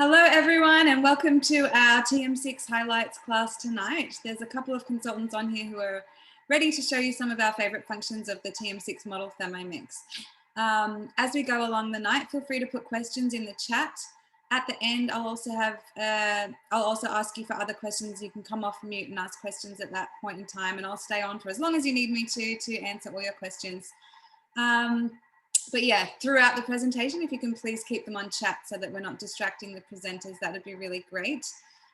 Hello everyone and welcome to our TM6 highlights class tonight. There's a couple of consultants on here who are ready to show you some of our favorite functions of the TM6 model Thermomix. As we go along the night, feel free to put questions in the chat. At the end, I'll also ask you for other questions. You can come off mute and ask questions at that point in time, and I'll stay on for as long as you need me to answer all your questions. But yeah, throughout the presentation, if you can please keep them on chat so that we're not distracting the presenters, that would be really great.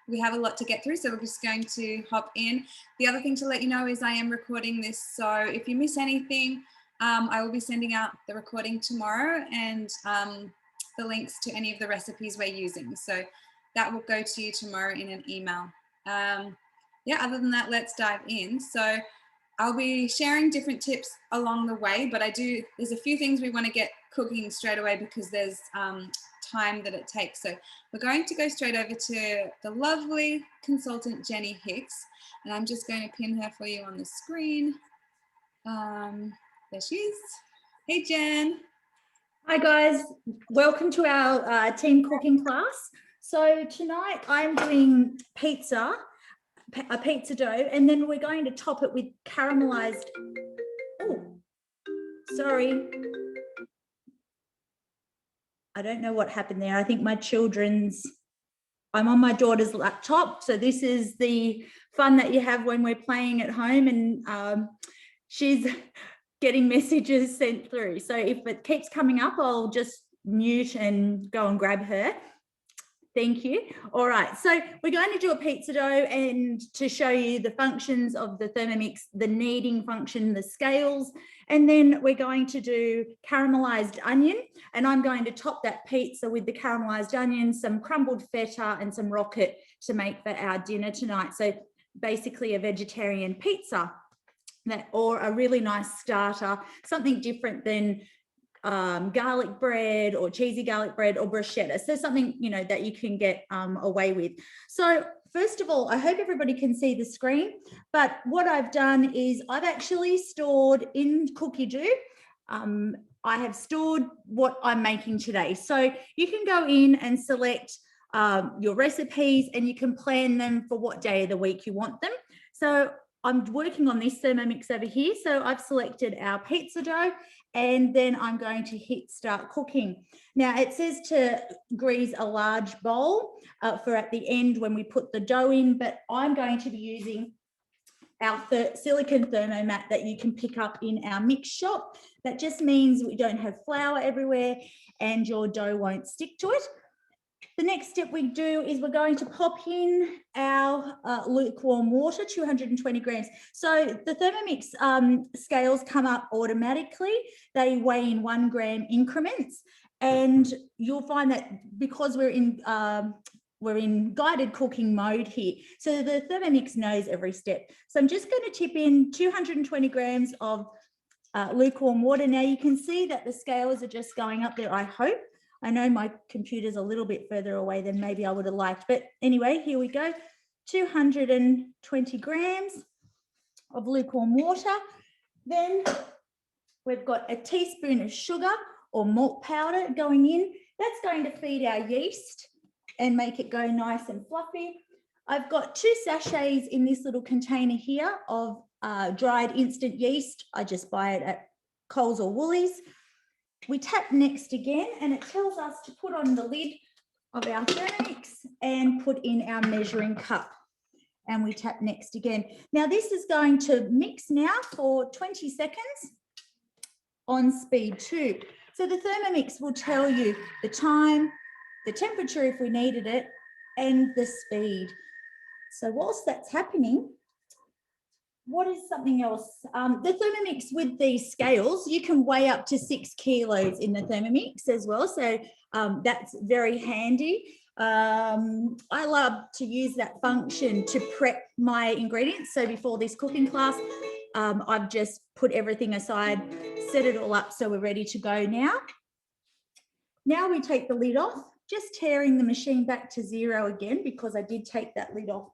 We have a lot to get through, so we're just going to hop in. The other thing to let you know is I am recording this, so if you miss anything, I will be sending out the recording tomorrow and the links to any of the recipes we're using. So that will go to you tomorrow in an email. Yeah, other than that, let's dive in. So I'll be sharing different tips along the way, but there's a few things we want to get cooking straight away because there's time that it takes. So we're going to go straight over to the lovely consultant, Jenny Hicks, and I'm just going to pin her for you on the screen. There she is. Hey, Jen. Hi guys, welcome to our team cooking class. So tonight I'm doing a pizza dough, and then we're going to top it with caramelized. Oh, sorry. I don't know what happened there. I think I'm on my daughter's laptop. So this is the fun that you have when we're playing at home, and she's getting messages sent through. So if it keeps coming up, I'll just mute and go and grab her. Thank you. All right, so we're going to do a pizza dough, and to show you the functions of the Thermomix, the kneading function, the scales, and then we're going to do caramelized onion, and I'm going to top that pizza with the caramelized onion, some crumbled feta and some rocket to make for our dinner tonight. So basically a vegetarian pizza, or a really nice starter, something different than garlic bread or cheesy garlic bread or bruschetta. So something, that you can get away with. So first of all, I hope everybody can see the screen, but what I've done is I've actually stored in Cookie Do, I have stored what I'm making today. So you can go in and select your recipes, and you can plan them for what day of the week you want them. So I'm working on this Thermomix over here. So I've selected our pizza dough, and then I'm going to hit start cooking. Now it says to grease a large bowl for at the end when we put the dough in, but I'm going to be using our silicone thermomat that you can pick up in our mix shop. That just means we don't have flour everywhere and your dough won't stick to it. The next step we do is we're going to pop in our lukewarm water, 220 grams. So the Thermomix scales come up automatically. They weigh in 1 gram increments, and you'll find that because we're in guided cooking mode here, so the Thermomix knows every step. So I'm just going to tip in 220 grams of lukewarm water. Now you can see that the scales are just going up there, I hope. I know my computer's a little bit further away than maybe I would have liked, but anyway, here we go. 220 grams of lukewarm water. Then we've got a teaspoon of sugar or malt powder going in. That's going to feed our yeast and make it go nice and fluffy. I've got 2 sachets in this little container here of dried instant yeast. I just buy it at Coles or Woolies. We tap next again, and it tells us to put on the lid of our Thermomix and put in our measuring cup. And we tap next again. Now this is going to mix now for 20 seconds on speed 2. So the Thermomix will tell you the time, the temperature if we needed it, and the speed. So whilst that's happening, what is something else? The Thermomix with these scales, you can weigh up to 6 kilos in the Thermomix as well. So that's very handy. I love to use that function to prep my ingredients. So before this cooking class, I've just put everything aside, set it all up so we're ready to go now. Now we take the lid off, just tearing the machine back to 0 again because I did take that lid off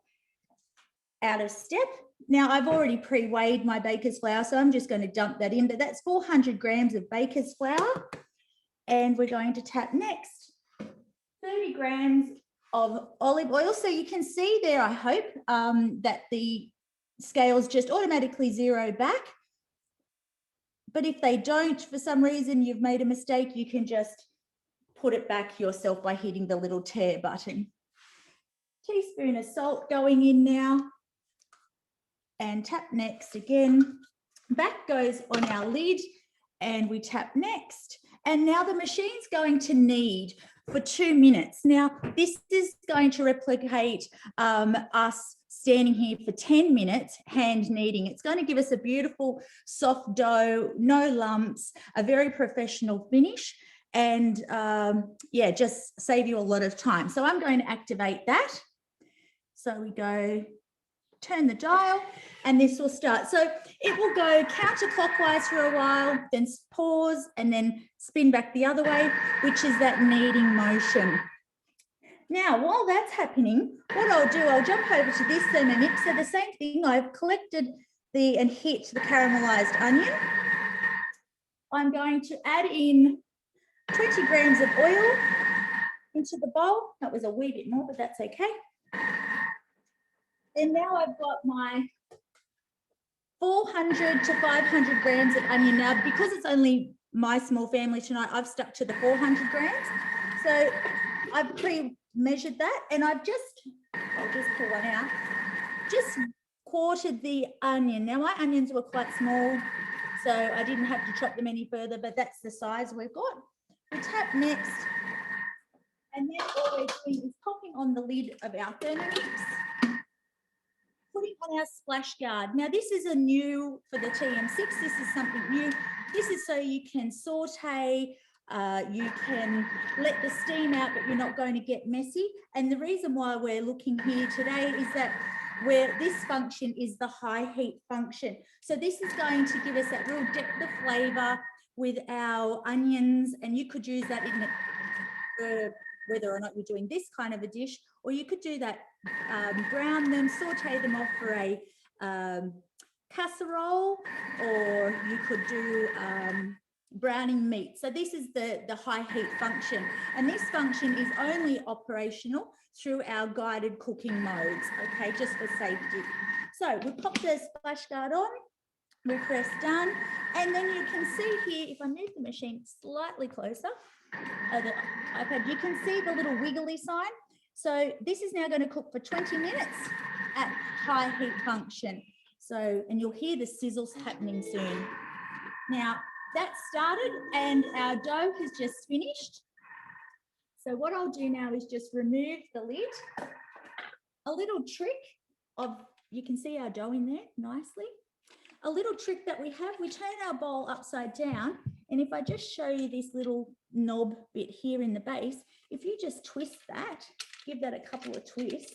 out of step. Now I've already pre-weighed my baker's flour, so I'm just going to dump that in, but that's 400 grams of baker's flour, and we're going to tap next. 30 grams of olive oil. So you can see there, I hope, that the scales just automatically zero back. But if they don't, for some reason, you've made a mistake, you can just put it back yourself by hitting the little tare button. Teaspoon of salt going in now. And tap next again. Back goes on our lid and we tap next. And now the machine's going to knead for 2 minutes. Now, this is going to replicate us standing here for 10 minutes hand kneading. It's going to give us a beautiful soft dough, no lumps, a very professional finish, and yeah, just save you a lot of time. So I'm going to activate that. So we go, turn the dial, and this will start. So it will go counterclockwise for a while, then pause, and then spin back the other way, which is that kneading motion. Now, while that's happening, what I'll do, I'll jump over to this Thermomix. So the same thing, I've collected and hit the caramelized onion. I'm going to add in 20 grams of oil into the bowl. That was a wee bit more, but that's okay. And now I've got my 400 to 500 grams of onion. Now, because it's only my small family tonight, I've stuck to the 400 grams. So I've pre-measured that, and I'll just pull one out, just quartered the onion. Now, my onions were quite small, so I didn't have to chop them any further, but that's the size we've got. We tap next, and then all we're doing is popping on the lid of our Thermomix, putting on our splash guard. Now, this is a new for the TM6. This is something new. This is so you can saute, you can let the steam out, but you're not going to get messy. And the reason why we're looking here today is that this function is the high heat function. So this is going to give us that real depth of flavour with our onions, and you could use that in whether or not you're doing this kind of a dish, or you could do that, brown them, saute them off for a casserole, or you could do browning meat. So this is the high heat function, and this function is only operational through our guided cooking modes, okay, just for safety. So we pop the splash guard on, we press done, and then you can see here, if I move the machine slightly closer, the iPad, you can see the little wiggly sign. So this is now going to cook for 20 minutes at high heat function. So, and you'll hear the sizzles happening soon. Now, that started and our dough has just finished. So what I'll do now is just remove the lid. A little trick you can see our dough in there nicely. A little trick that we have, we turn our bowl upside down, and if I just show you this little knob bit here in the base, if you just twist that, give that a couple of twists,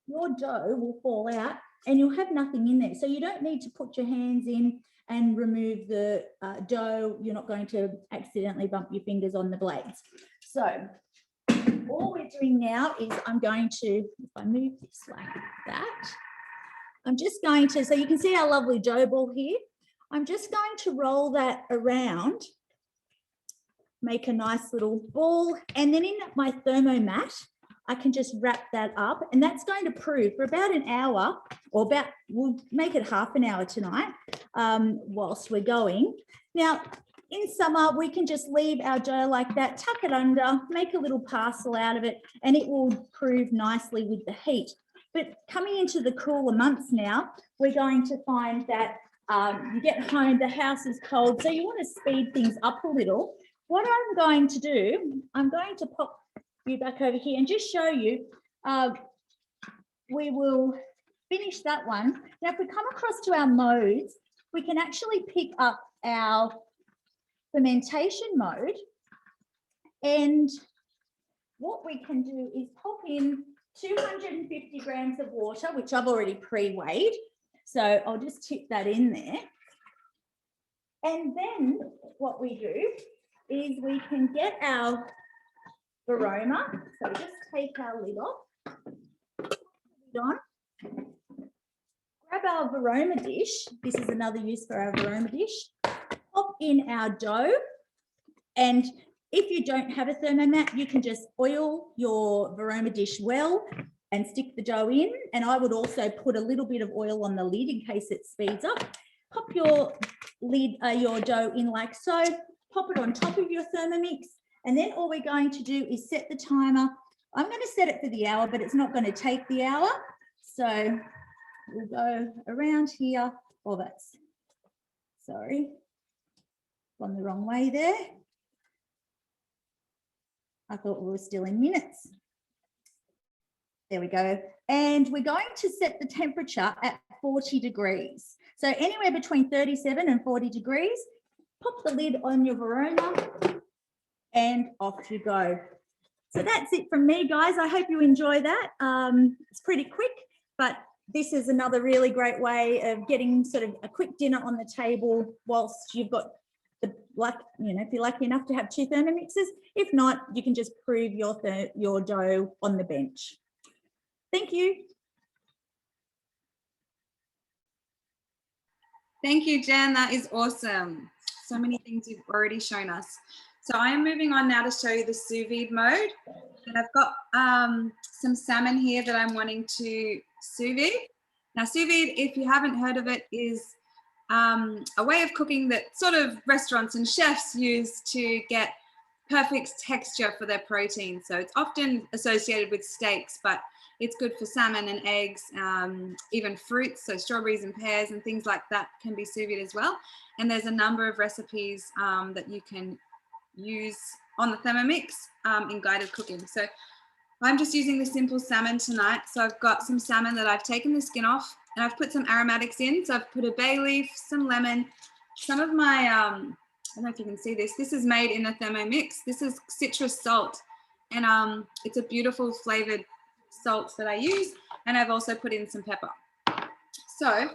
your dough will fall out and you'll have nothing in there. So you don't need to put your hands in and remove the dough. You're not going to accidentally bump your fingers on the blades. So all we're doing now is I'm going to, if I move this like that, I'm just going to, so you can see our lovely dough ball here. I'm just going to roll that around, make a nice little ball, and then in my thermomat, I can just wrap that up, and that's going to prove for about an hour, or we'll make it half an hour tonight whilst we're going. Now, in summer, we can just leave our dough like that, tuck it under, make a little parcel out of it, and it will prove nicely with the heat. But coming into the cooler months now, we're going to find that you get home, the house is cold, so you want to speed things up a little. What I'm going to do, I'm going to pop you back over here and just show you, we will finish that one. Now, if we come across to our modes, we can actually pick up our fermentation mode, and what we can do is pop in 250 grams of water, which I've already pre-weighed. So I'll just tip that in there. And then what we do is we can get our aroma. So just take our lid off, put it on, grab our aroma dish. This is another use for our aroma dish. Pop in our dough, and If you don't have a thermomat, you can just oil your Varoma dish well and stick the dough in. And I would also put a little bit of oil on the lid in case it speeds up. Pop your lid, your dough in like so, pop it on top of your Thermomix. And then all we're going to do is set the timer. I'm going to set it for the hour, but it's not going to take the hour. So we'll go around here. Oh, that's, sorry, gone the wrong way there. I thought we were still in minutes. There we go. And we're going to set the temperature at 40 degrees. So anywhere between 37 and 40 degrees, pop the lid on your Varoma and off you go. So that's it from me, guys. I hope you enjoy that. It's pretty quick, but this is another really great way of getting sort of a quick dinner on the table whilst you've got the luck, you know, if you're lucky enough to have 2 Thermomixes. If not, you can just prove your dough on the bench. Thank you. Thank you, Jen. That is awesome. So many things you've already shown us. So I am moving on now to show you the sous vide mode. And I've got some salmon here that I'm wanting to sous vide. Now, sous vide, if you haven't heard of it, is a way of cooking that sort of restaurants and chefs use to get perfect texture for their protein. So it's often associated with steaks, but it's good for salmon and eggs, even fruits, so strawberries and pears and things like that can be sous vide as well. And there's a number of recipes that you can use on the Thermomix in guided cooking. So I'm just using the simple salmon tonight. So I've got some salmon that I've taken the skin off and I've put some aromatics in. So I've put a bay leaf, some lemon, some of my, I don't know if you can see this. This is made in a Thermomix. This is citrus salt and it's a beautiful flavored salt that I use. And I've also put in some pepper. So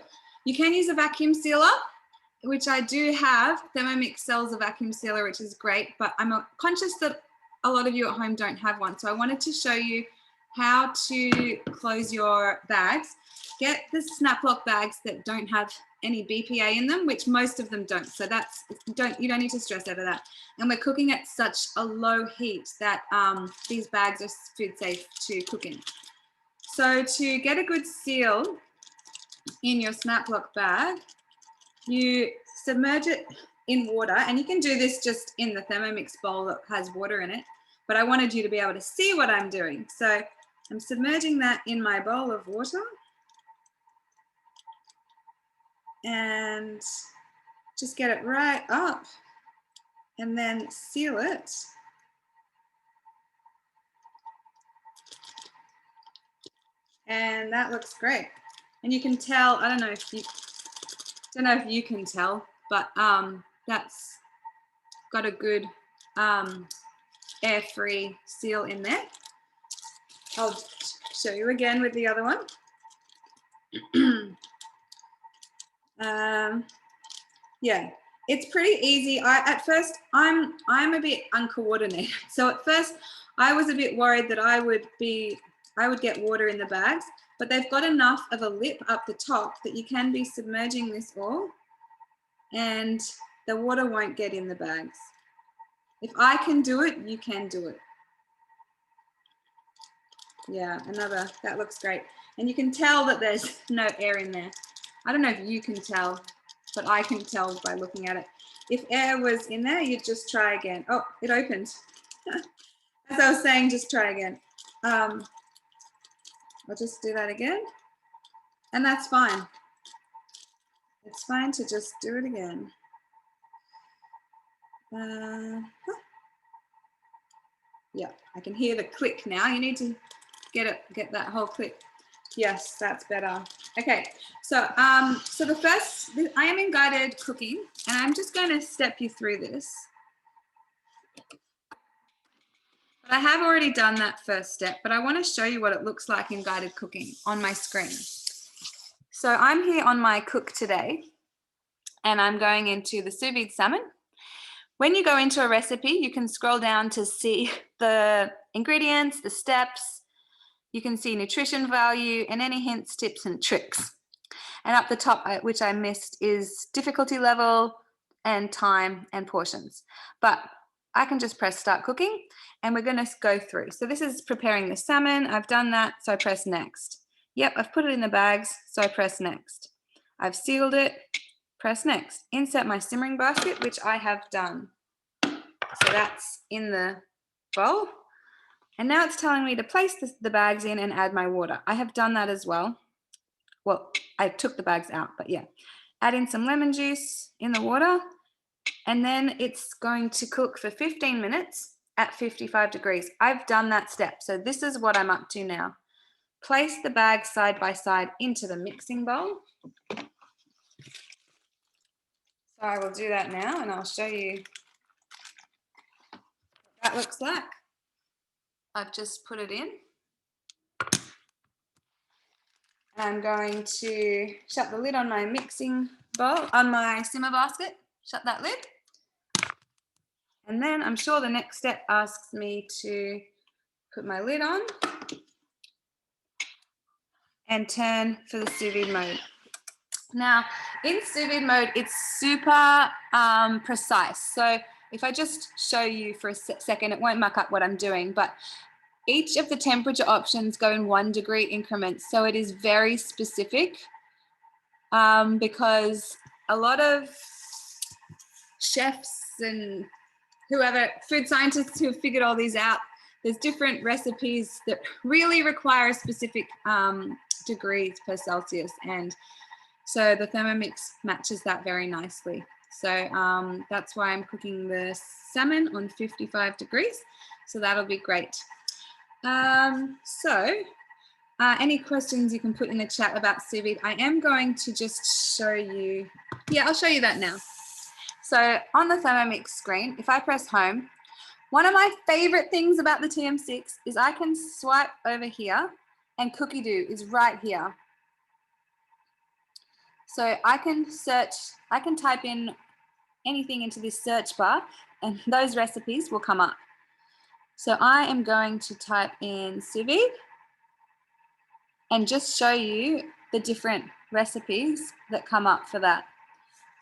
you can use a vacuum sealer, which I do have. Thermomix sells a vacuum sealer, which is great, but I'm conscious that a lot of you at home don't have one. So I wanted to show you how to close your bags. Get the snap lock bags that don't have any BPA in them, which most of them don't. So that's, you don't need to stress over that. And we're cooking at such a low heat that these bags are food safe to cook in. So to get a good seal in your snap lock bag, you submerge it in water, and you can do this just in the Thermomix bowl that has water in it, but I wanted you to be able to see what I'm doing. So I'm submerging that in my bowl of water and just get it right up and then seal it. And that looks great. And you can tell, I don't know if you can tell, but that's got a good air-free seal in there. I'll show you again with the other one. Yeah, it's pretty easy. At first, I'm a bit uncoordinated. So at first, I was a bit worried that I would get water in the bags, but they've got enough of a lip up the top that you can be submerging this all and the water won't get in the bags. If I can do it, you can do it. Yeah, that looks great. And you can tell that there's no air in there. I don't know if you can tell, but I can tell by looking at it. If air was in there, you'd just try again. Oh, it opened. As I was saying, just try again. I'll just do that again. And that's fine. It's fine to just do it again. Yeah, I can hear the click now. You need to get that whole click. Yes, that's better. Okay, so so I am in guided cooking, and I'm just going to step you through this. But I have already done that first step, but I want to show you what it looks like in guided cooking on my screen. So I'm here on my cook today, and I'm going into the sous vide salmon. When you go into a recipe, you can scroll down to see the ingredients, the steps. You can see nutrition value and any hints, tips, and tricks. And up the top, which I missed, is difficulty level and time and portions. But I can just press start cooking and we're going to go through. So this is preparing the salmon. I've done that, so I press next. Yep, I've put it in the bags, so I press next. I've sealed it, press next. Insert my simmering basket, which I have done. So that's in the bowl. And now it's telling me to place the bags in and add my water. I have done that as well. Well, I took the bags out, but yeah. Add in some lemon juice in the water, and then it's going to cook for 15 minutes at 55 degrees. I've done that step, so this is what I'm up to now. Place the bags side by side into the mixing bowl. So I will do that now, and I'll show you what that looks like. I've just put it in. I'm going to shut the lid on my mixing bowl, on my simmer basket. Shut that lid. And then I'm sure the next step asks me to put my lid on and turn for the sous vide mode. Now, in sous vide mode, it's super precise. So if I just show you for a second, it won't muck up what I'm doing, but each of the temperature options go in 1 degree increments. So it is very specific because a lot of chefs and whoever, food scientists who have figured all these out, there's different recipes that really require a specific degrees per Celsius. And so the Thermomix matches that very nicely. So that's why I'm cooking the salmon on 55 degrees. So that'll be great. Any questions you can put in the chat about sous vide. I am going to just show you. Yeah, I'll show you that now. So on the Thermomix screen, if I press home, one of my favorite things about the TM6 is I can swipe over here and Cookie Do is right here. So I can search, I can type in anything into this search bar and those recipes will come up. So I am going to type in sous vide and just show you the different recipes that come up for that.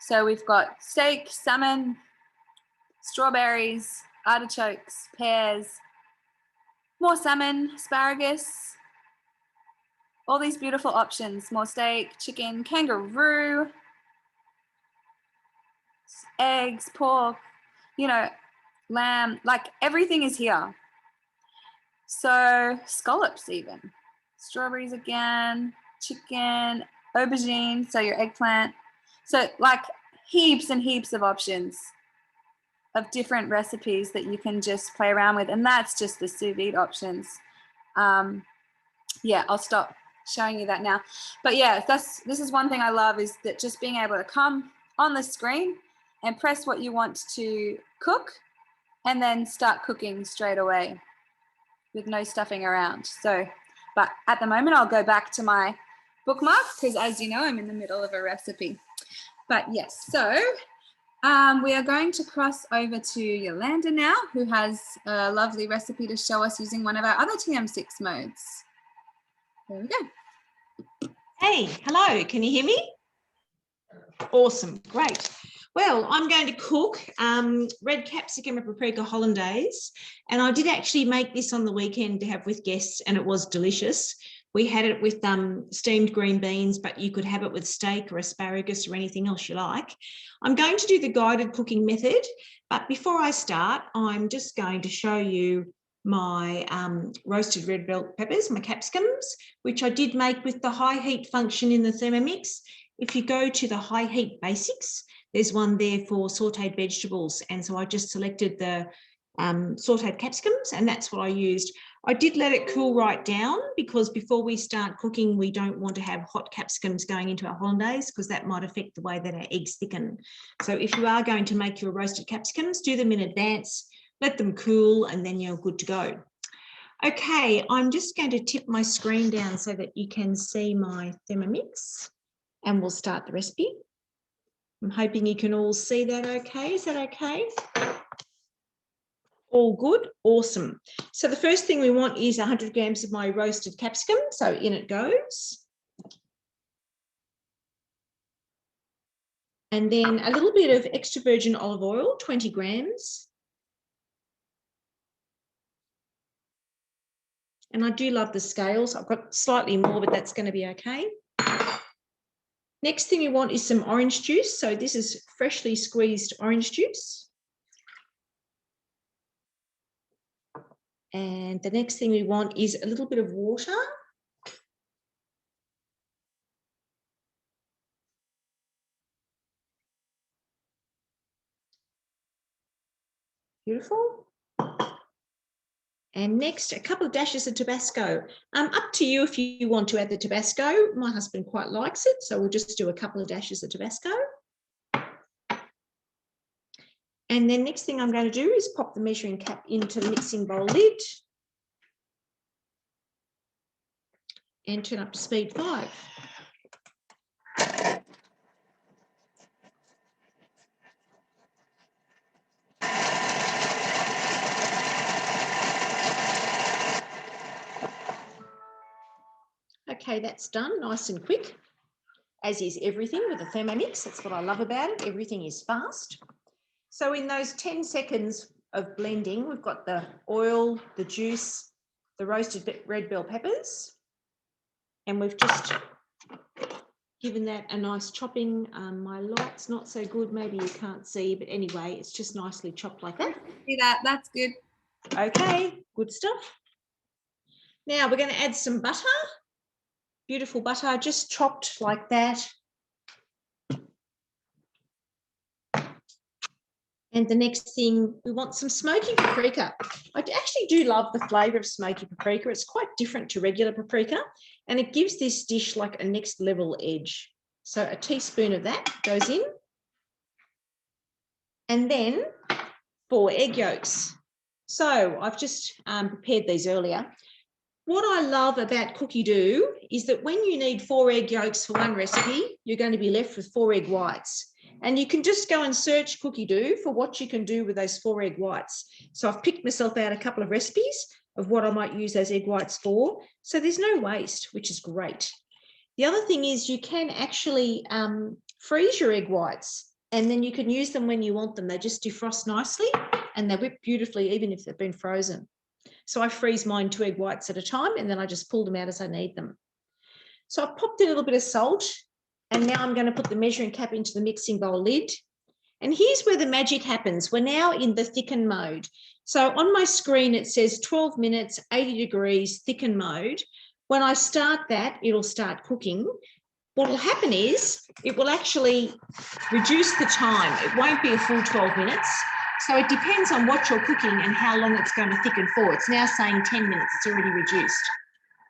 So we've got steak, salmon, strawberries, artichokes, pears, more salmon, asparagus, all these beautiful options, more steak, chicken, kangaroo, eggs, pork, you know, lamb, like everything is here. So scallops even, strawberries again, chicken, aubergine, so your eggplant. So like heaps and heaps of options of different recipes that you can just play around with. And that's just the sous vide options. Yeah, I'll stop showing you that now. But yeah, this is one thing I love is that just being able to come on the screen and press what you want to cook and then start cooking straight away with no stuffing around. So, but at the moment I'll go back to my bookmark because as you know, I'm in the middle of a recipe. But yes, so we are going to cross over to Yolanda now, who has a lovely recipe to show us using one of our other TM6 modes. There we go. Hey, hello, can you hear me? Awesome, great. Well, I'm going to cook red capsicum and paprika hollandaise, and I did actually make this on the weekend to have with guests, and it was delicious. We had it with steamed green beans, but you could have it with steak or asparagus or anything else you like. I'm going to do the guided cooking method, but before I start, I'm just going to show you my roasted red bell peppers, my capsicums, which I did make with the high heat function in the Thermomix. If you go to the high heat basics, there's one there for sauteed vegetables. And so I just selected the sauteed capsicums, and that's what I used. I did let it cool right down because before we start cooking, we don't want to have hot capsicums going into our hollandaise because that might affect the way that our eggs thicken. So if you are going to make your roasted capsicums, do them in advance, let them cool, and then you're good to go. Okay, I'm just going to tip my screen down so that you can see my Thermomix, and we'll start the recipe. I'm hoping you can all see that okay. Is that okay? All good, awesome. So the first thing we want is 100 grams of my roasted capsicum. So in it goes. And then a little bit of extra virgin olive oil, 20 grams. And I do love the scales. I've got slightly more, but that's going to be okay. Next thing we want is some orange juice. So this is freshly squeezed orange juice. And the next thing we want is a little bit of water. Beautiful. And next, a couple of dashes of Tabasco. Up to you if you want to add the Tabasco. My husband quite likes it, so we'll just do a couple of dashes of Tabasco. And then next thing I'm going to do is pop the measuring cap into the mixing bowl lid and turn up to speed 5. Okay, that's done, nice and quick, as is everything with the Thermomix. That's what I love about it. Everything is fast. So in those 10 seconds of blending, we've got the oil, the juice, the roasted red bell peppers, and we've just given that a nice chopping. My light's not so good, maybe you can't see, but anyway, it's just nicely chopped like that. See that? That's good. Okay, good stuff. Now we're going to add some butter. Beautiful butter, just chopped like that. And the next thing, we want some smoky paprika. I actually do love the flavour of smoky paprika. It's quite different to regular paprika, and it gives this dish like a next level edge. So a teaspoon of that goes in. And then 4 egg yolks. So I've just prepared these earlier. What I love about cookie dough is that when you need 4 egg yolks for one recipe, you're going to be left with 4 egg whites. And you can just go and search cookie dough for what you can do with those 4 egg whites. So I've picked myself out a couple of recipes of what I might use those egg whites for. So there's no waste, which is great. The other thing is you can actually freeze your egg whites, and then you can use them when you want them. They just defrost nicely and they whip beautifully, even if they've been frozen. So I freeze mine 2 egg whites at a time, and then I just pull them out as I need them. So I've popped in a little bit of salt, and now I'm going to put the measuring cap into the mixing bowl lid. And here's where the magic happens. We're now in the thicken mode. So on my screen, it says 12 minutes, 80 degrees, thicken mode. When I start that, it'll start cooking. What will happen is it will actually reduce the time. It won't be a full 12 minutes. So it depends on what you're cooking and how long it's going to thicken for. It's now saying 10 minutes, it's already reduced.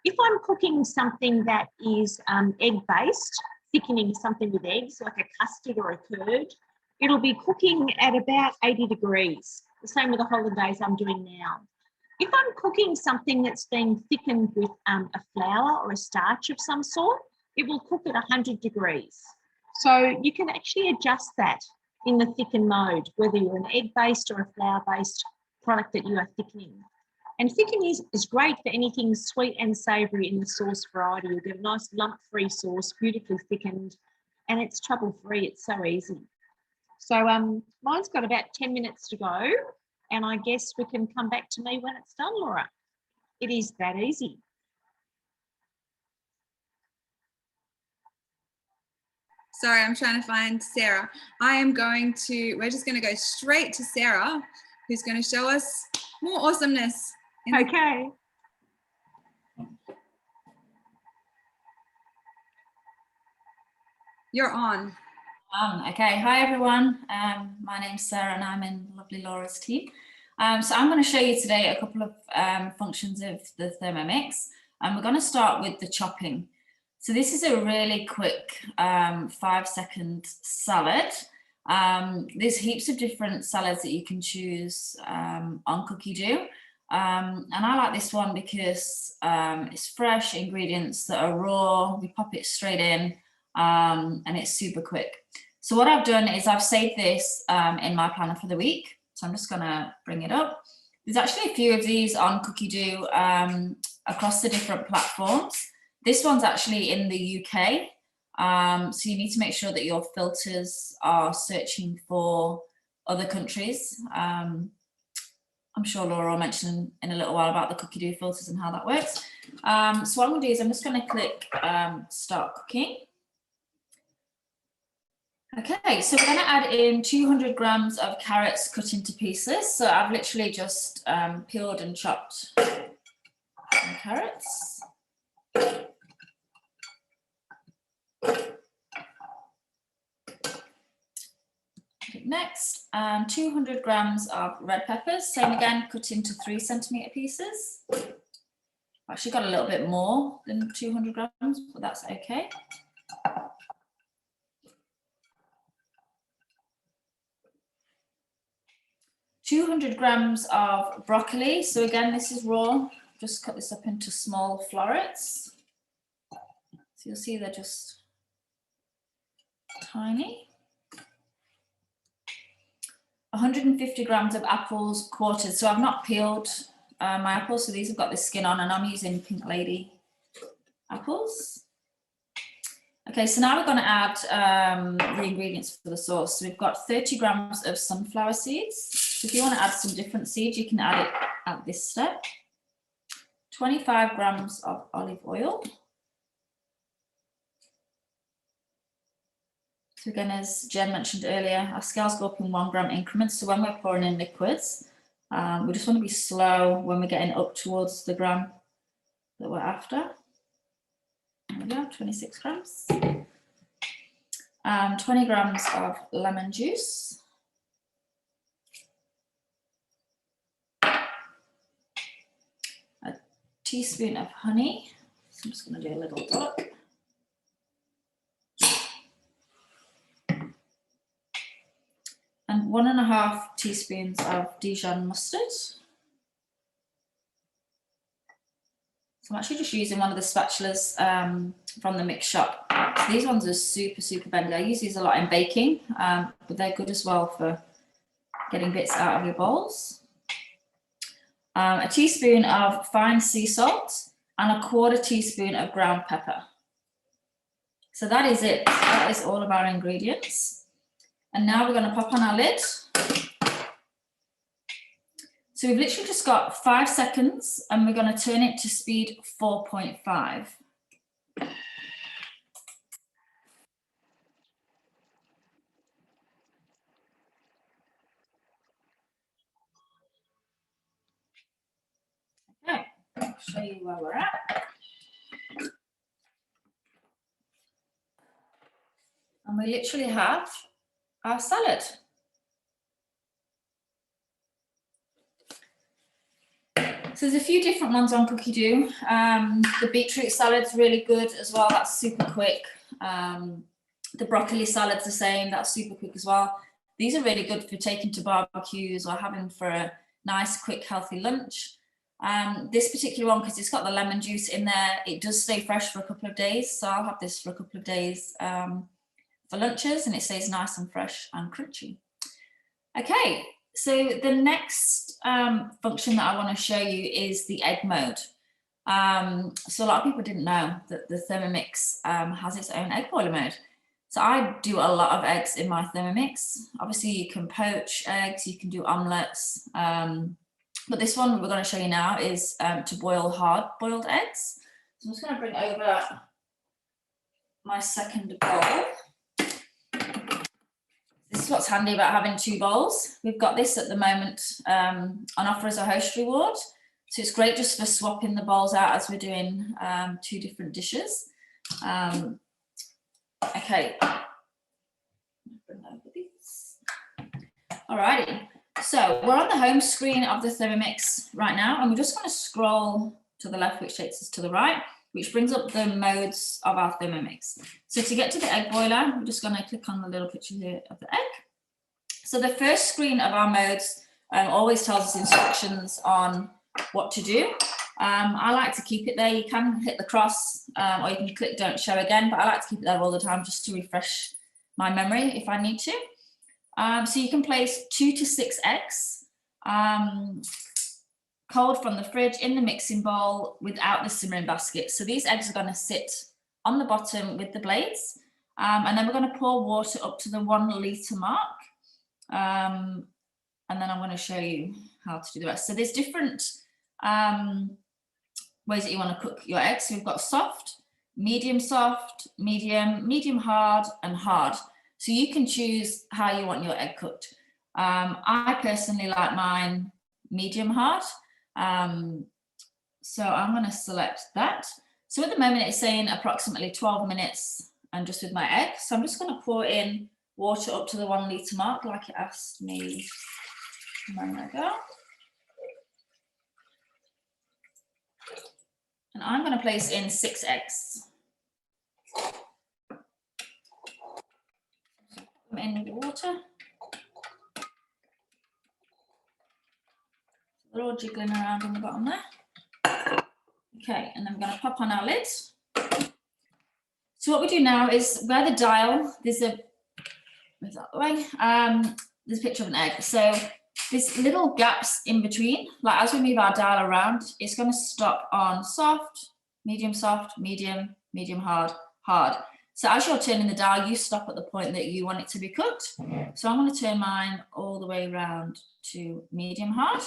If I'm cooking something that is egg-based, thickening something with eggs, like a custard or a curd, it'll be cooking at about 80 degrees. The same with the Hollandaise I'm doing now. If I'm cooking something that's been thickened with a flour or a starch of some sort, it will cook at 100 degrees. So you can actually adjust that in the thicken mode, whether you're an egg-based or a flour-based product that you are thickening. And thickening is great for anything sweet and savoury in the sauce variety. You'll get a nice lump-free sauce, beautifully thickened, and it's trouble-free. It's so easy. So mine's got about 10 minutes to go, and I guess we can come back to me when it's done, Laura. It is that easy. Sorry, I'm trying to find Sarah. We're just going to go straight to Sarah, who's going to show us more awesomeness. Okay. You're on. Okay, hi everyone. My name's Sarah and I'm in lovely Laura's team. So I'm going to show you today a couple of functions of the Thermomix, and we're going to start with the chopping. So this is a really quick 5-second salad. There's heaps of different salads that you can choose on Cookie Dough. And I like this one because it's fresh ingredients that are raw. We pop it straight in and it's super quick. So what I've done is I've saved this in my planner for the week. So I'm just gonna bring it up. There's actually a few of these on Cookie Dough across the different platforms. This one's actually in the UK. So you need to make sure that your filters are searching for other countries. I'm sure Laura will mention in a little while about the cookie dough filters and how that works. So what I'm going to do is I'm just going to click start cooking. Okay, so we're going to add in 200 grams of carrots cut into pieces. So I've literally just peeled and chopped some carrots. Next, 200 grams of red peppers, same again, cut into 3 centimetre pieces. Actually got a little bit more than 200 grams, but that's okay. $200 grams of broccoli. So again, this is raw. Just cut this up into small florets. So you'll see they're just tiny. 150 grams of apples quartered. So I've not peeled my apples, so these have got the skin on, and I'm using Pink Lady apples. Okay, so now we're going to add the ingredients for the sauce. So we've got 30 grams of sunflower seeds. So if you want to add some different seeds, you can add it at this step. 25 grams of olive oil. So again, as Jen mentioned earlier, our scales go up in 1 gram increments. So when we're pouring in liquids, we just want to be slow when we're getting up towards the gram that we're after. There we go, 26 grams. 20 grams of lemon juice. A teaspoon of honey. So I'm just going to do a little dot. And 1.5 teaspoons of Dijon mustard. So I'm actually just using one of the spatulas from the mix shop. So these ones are super, super bendy. I use these a lot in baking, but they're good as well for getting bits out of your bowls. A teaspoon of fine sea salt and 1/4 teaspoon of ground pepper. So that is it. That is all of our ingredients. And now we're going to pop on our lid. So we've literally just got 5 seconds, and we're going to turn it to speed 4.5. Okay, I'll show you where we're at. And we literally have our salad. So there's a few different ones on Cookie Dough. The beetroot salad's really good as well. That's super quick. The broccoli salad's the same. That's super quick as well. These are really good for taking to barbecues or having for a nice, quick, healthy lunch. This particular one, because it's got the lemon juice in there, it does stay fresh for a couple of days. So I'll have this for a couple of days for lunches, and it stays nice and fresh and crunchy. Okay, so the next function that I want to show you is the egg mode. So a lot of people didn't know that the Thermomix has its own egg boiler mode. So I do a lot of eggs in my Thermomix. Obviously you can poach eggs, you can do omelettes, but this one we're going to show you now is to boil hard boiled eggs. So I'm just going to bring over my second bowl. This is what's handy about having 2 bowls. We've got this at the moment on offer as a host reward. So it's great just for swapping the bowls out as we're doing 2 different dishes. Okay. Alrighty. So we're on the home screen of the Thermomix right now, and we're just going to scroll to the left, which takes us to the right, which brings up the modes of our Thermomix. So to get to the egg boiler, we're just going to click on the little picture here of the egg. So the first screen of our modes always tells us instructions on what to do. I like to keep it there. You can hit the cross or you can click don't show again, but I like to keep it there all the time just to refresh my memory if I need to. So you can place 2 to 6 eggs cold from the fridge in the mixing bowl without the simmering basket. So these eggs are going to sit on the bottom with the blades, and then we're going to pour water up to the 1 litre mark, and and then I'm going to show you how to do the rest. So there's different ways that you want to cook your eggs. So we've got soft, medium, medium hard, and hard. So you can choose how you want your egg cooked. I personally like mine medium hard. So I'm going to select that. So at the moment it's saying approximately 12 minutes and just with my egg. So I'm just going to pour in water up to the 1 litre mark like it asked me a moment ago. And I'm going to place in 6 eggs. Put them in the water. They're all jiggling around on the bottom there. Okay, and then we're going to pop on our lid. So what we do now is where the dial, there's a, move that away, there's a picture of an egg. So there's little gaps in between, like as we move our dial around, it's going to stop on soft, medium, medium hard, hard. So as you're turning the dial, you stop at the point that you want it to be cooked. So I'm going to turn mine all the way around to medium hard.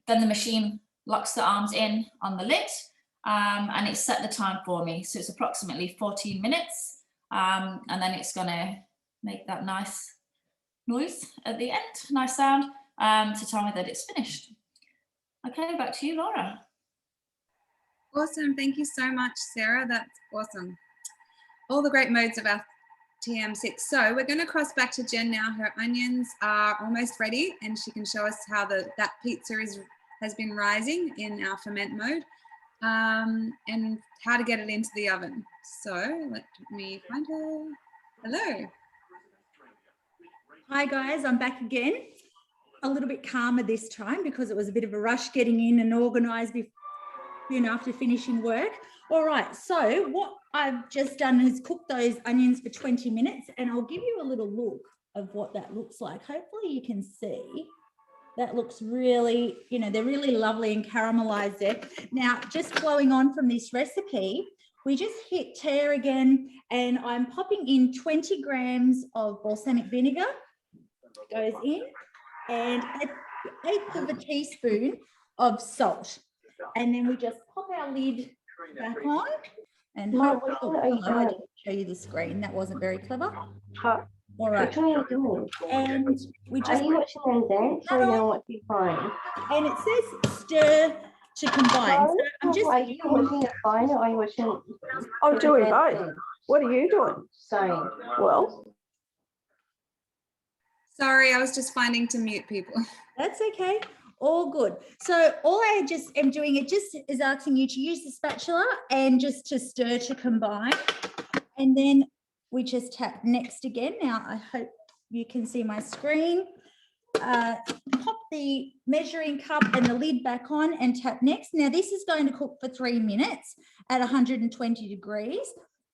Then the machine locks the arms in on the lid, and it's set the time for me. So it's approximately 14 minutes, and then it's going to make that nice noise at the end, nice sound, to tell me that it's finished. Okay, back to you, Laura. Awesome. Thank you so much, Sarah. That's awesome. All the great modes of our TM6. So we're going to cross back to Jen now. Her onions are almost ready, and she can show us how that pizza has been rising in our ferment mode, and how to get it into the oven. So let me find her. Hello. Hi guys, I'm back again. A little bit calmer this time because it was a bit of a rush getting in and organised after finishing work. All right, so what I've just done is cook those onions for 20 minutes, and I'll give you a little look of what that looks like. Hopefully you can see. That looks really, they're really lovely and caramelized there. Now, just flowing on from this recipe, we just hit tear again, and I'm popping in 20 grams of balsamic vinegar, goes in, and an 1/8 of a teaspoon of salt. And then we just pop our lid back on, and I'll show you the screen. That wasn't very clever. All right. Which one are you doing? And we just. Are you watching them dance or you want to be fine? And it says stir to combine. No, so I'm just. are you watching it fine or are you watching? I'm doing both. What are you doing? Same. Well, Sorry, I was just finding to mute people. That's okay. All good. So all I just am doing, it just is asking you to use the spatula and just to stir to combine. And then we just tap next again. Now, I hope you can see my screen. Pop the measuring cup and the lid back on and tap next. Now, this is going to cook for 3 minutes at 120 degrees.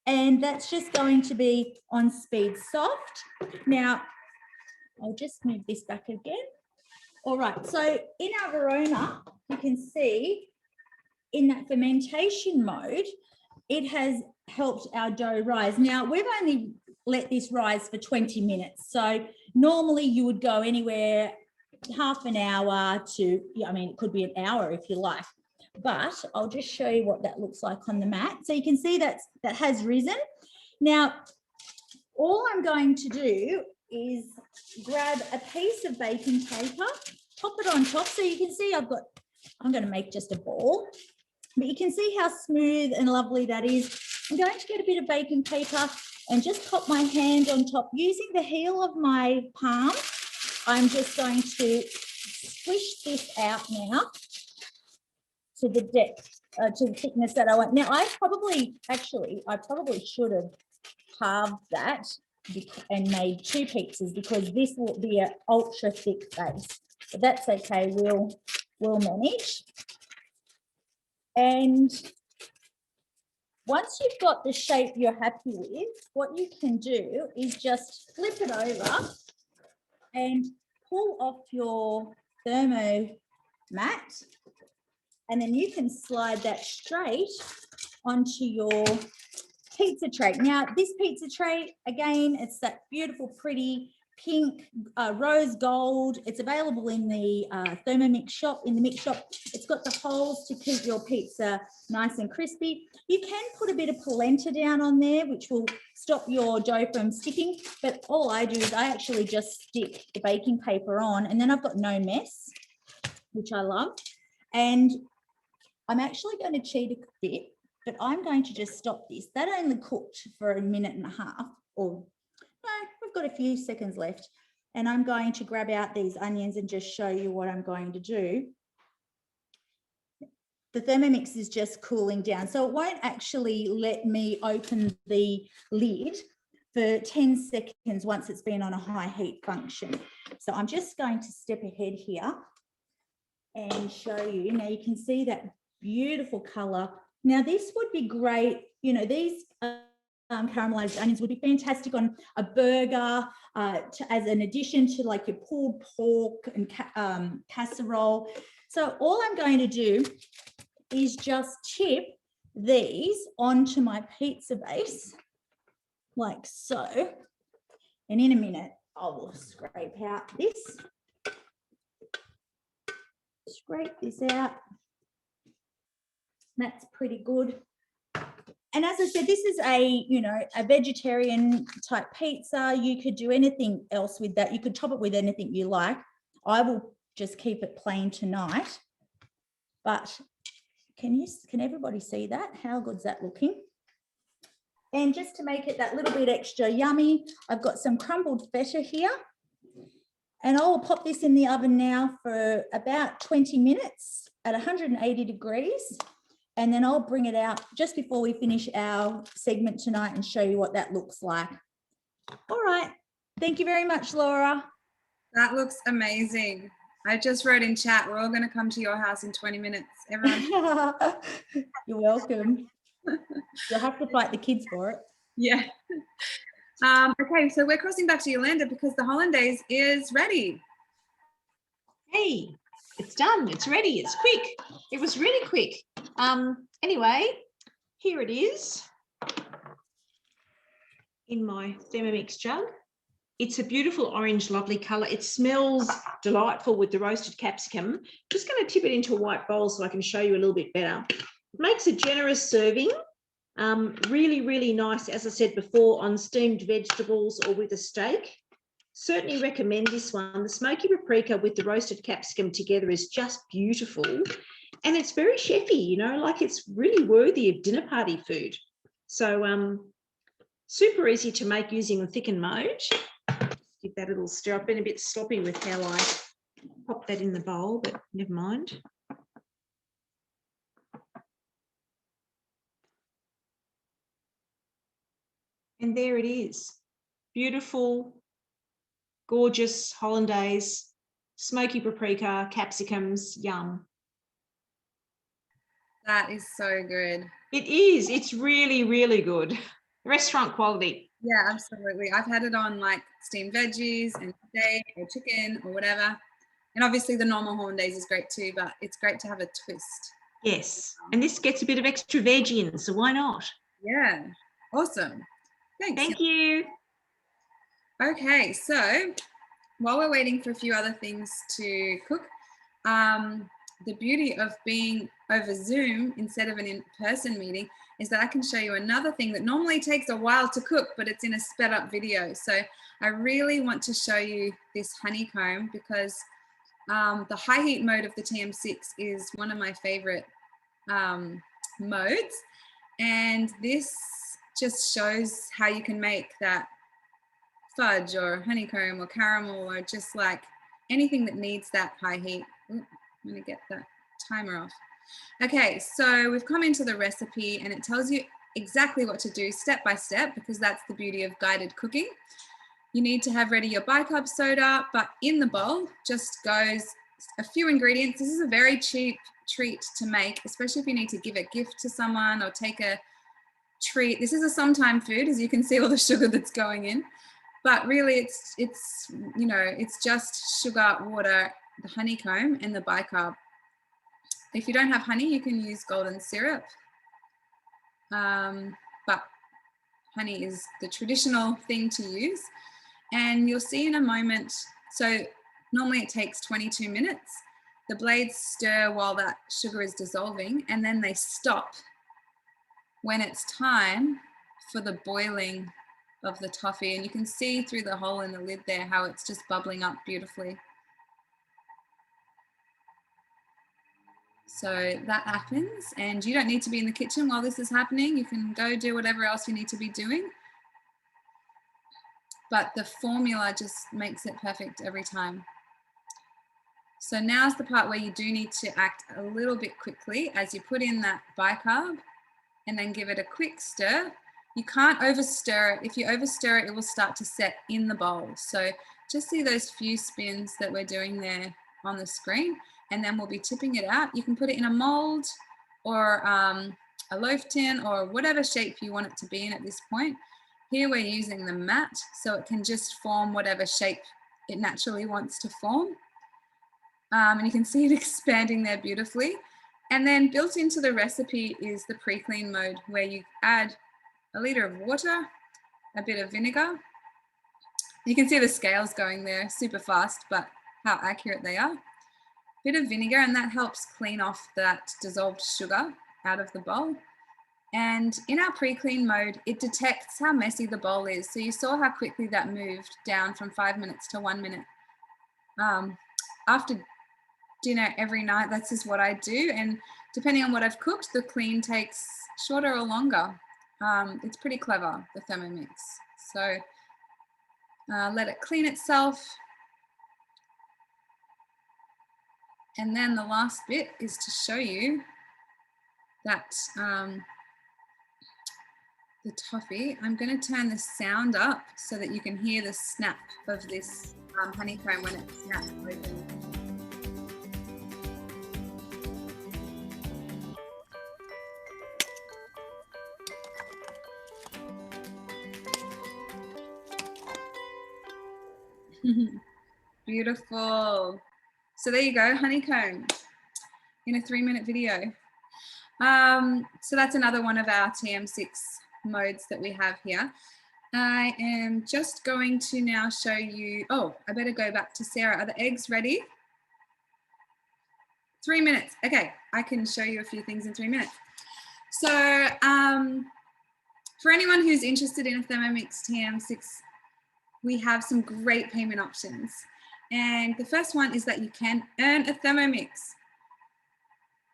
And that's just going to be on speed soft. Now, I'll just move this back again. All right, so in our Verona, you can see in that fermentation mode, it has helped our dough rise. Now, we've only let this rise for 20 minutes. So normally you would go anywhere half an hour to, it could be an hour if you like. But I'll just show you what that looks like on the mat. So you can see that has risen. Now, all I'm going to do is grab a piece of baking paper, pop it on top. So you can see I'm going to make just a ball, but you can see how smooth and lovely that is. I'm going to get a bit of baking paper and just pop my hand on top. Using the heel of my palm, I'm just going to squish this out now to the depth, to the thickness that I want. Now, I probably should have halved that and made 2 pizzas because this will be an ultra thick base, but that's okay. We'll manage. And once you've got the shape you're happy with, what you can do is just flip it over and pull off your thermo mat, and then you can slide that straight onto your pizza tray. Now, this pizza tray, again, it's that beautiful, pretty pink, rose gold. It's available in the Thermomix shop, in the mix shop. It's got the holes to keep your pizza nice and crispy. You can put a bit of polenta down on there, which will stop your dough from sticking. But all I do is I actually just stick the baking paper on, and then I've got no mess, which I love. And I'm actually going to cheat a bit, but I'm going to just stop this. That only cooked for 1.5 minutes, or no, we've got a few seconds left. And I'm going to grab out these onions and just show you what I'm going to do. The Thermomix is just cooling down, so it won't actually let me open the lid for 10 seconds once it's been on a high heat function. So I'm just going to step ahead here and show you. Now you can see that beautiful color. Now this would be great, you know, these caramelized onions would be fantastic on a burger as an addition to like your pulled pork and casserole. So all I'm going to do is just chip these onto my pizza base like so. And in a minute, I will scrape out this. Scrape this out. That's pretty good. And as I said, this is a, you know, a vegetarian type pizza. You could do anything else with that. You could top it with anything you like. I will just keep it plain tonight. But can everybody see that? How good's that looking? And just to make it that little bit extra yummy, I've got some crumbled feta here. And I will pop this in the oven now for about 20 minutes at 180 degrees. And then I'll bring it out just before we finish our segment tonight and show you what that looks like. All right. Thank you very much, Laura. That looks amazing. I just wrote in chat, we're all going to come to your house in 20 minutes. Everyone. You're welcome. You'll have to fight the kids for it. Yeah. Okay, so we're crossing back to Yolanda because the Hollandaise is ready. Hey, it's done. It's ready. It's quick. It was really quick. Anyway, here it is in my Thermomix jug. It's a beautiful orange, lovely colour. It smells delightful with the roasted capsicum. Just going to tip it into a white bowl so I can show you a little bit better. It makes a generous serving. Really, really nice, as I said before, on steamed vegetables or with a steak. Certainly recommend this one. The smoky paprika with the roasted capsicum together is just beautiful. And it's very chefy, you know, like it's really worthy of dinner party food. So super easy to make using the thicken mode. Give that a little stir. I've been a bit sloppy with how I pop that in the bowl, but never mind. And there it is. Beautiful, gorgeous Hollandaise, smoky paprika, capsicums, yum. That is so good. It is. It's really, really good. Restaurant quality. Yeah, absolutely. I've had it on like steamed veggies and steak or chicken or whatever. And obviously the normal Hollandaise is great too, but it's great to have a twist. Yes. And this gets a bit of extra veg in, so why not? Yeah. Awesome. Thanks. Thank you. Okay, so while we're waiting for a few other things to cook, the beauty of being over Zoom instead of an in-person meeting is that I can show you another thing that normally takes a while to cook, but it's in a sped up video. So I really want to show you this honeycomb because the high heat mode of the TM6 is one of my favorite modes. And this just shows how you can make that fudge or honeycomb or caramel or just like anything that needs that high heat. Ooh, I'm gonna get that timer off. Okay, so we've come into the recipe and it tells you exactly what to do step by step because that's the beauty of guided cooking. You need to have ready your bicarb soda, but in the bowl just goes a few ingredients. This is a very cheap treat to make, especially if you need to give a gift to someone or take a treat. This is a sometime food, as you can see all the sugar that's going in, but really it's you know, it's just sugar, water, the honeycomb and the bicarb. If you don't have honey, you can use golden syrup, but honey is the traditional thing to use. And you'll see in a moment, so normally it takes 22 minutes. The blades stir while that sugar is dissolving, and then they stop when it's time for the boiling of the toffee. And you can see through the hole in the lid there how it's just bubbling up beautifully. So that happens, and you don't need to be in the kitchen while this is happening. You can go do whatever else you need to be doing. But the formula just makes it perfect every time. So now's the part where you do need to act a little bit quickly as you put in that bicarb and then give it a quick stir. You can't overstir it. If you overstir it, it will start to set in the bowl. So just see those few spins that we're doing there on the screen, and then we'll be tipping it out. You can put it in a mold or a loaf tin or whatever shape you want it to be in at this point. Here we're using the mat, so it can just form whatever shape it naturally wants to form. And you can see it expanding there beautifully. And then built into the recipe is the pre-clean mode, where you add a liter of water, a bit of vinegar. You can see the scales going there super fast, but how accurate they are. Bit of vinegar, and that helps clean off that dissolved sugar out of the bowl. And in our pre-clean mode, it detects how messy the bowl is. So you saw how quickly that moved down from 5 minutes to 1 minute. After dinner every night, that's just what I do. And depending on what I've cooked, the clean takes shorter or longer. It's pretty clever, the Thermomix. So let it clean itself. And then the last bit is to show you that the toffee. I'm going to turn the sound up so that you can hear the snap of this honeycomb when it snaps open. Beautiful. So there you go, honeycomb in a 3-minute video. So that's another one of our TM6 modes that we have here. I am just going to now show you, oh, I better go back to Sarah. Are the eggs ready? 3 minutes. Okay, I can show you a few things in 3 minutes. So for anyone who's interested in a Thermomix TM6, we have some great payment options. And the first one is that you can earn a Thermomix.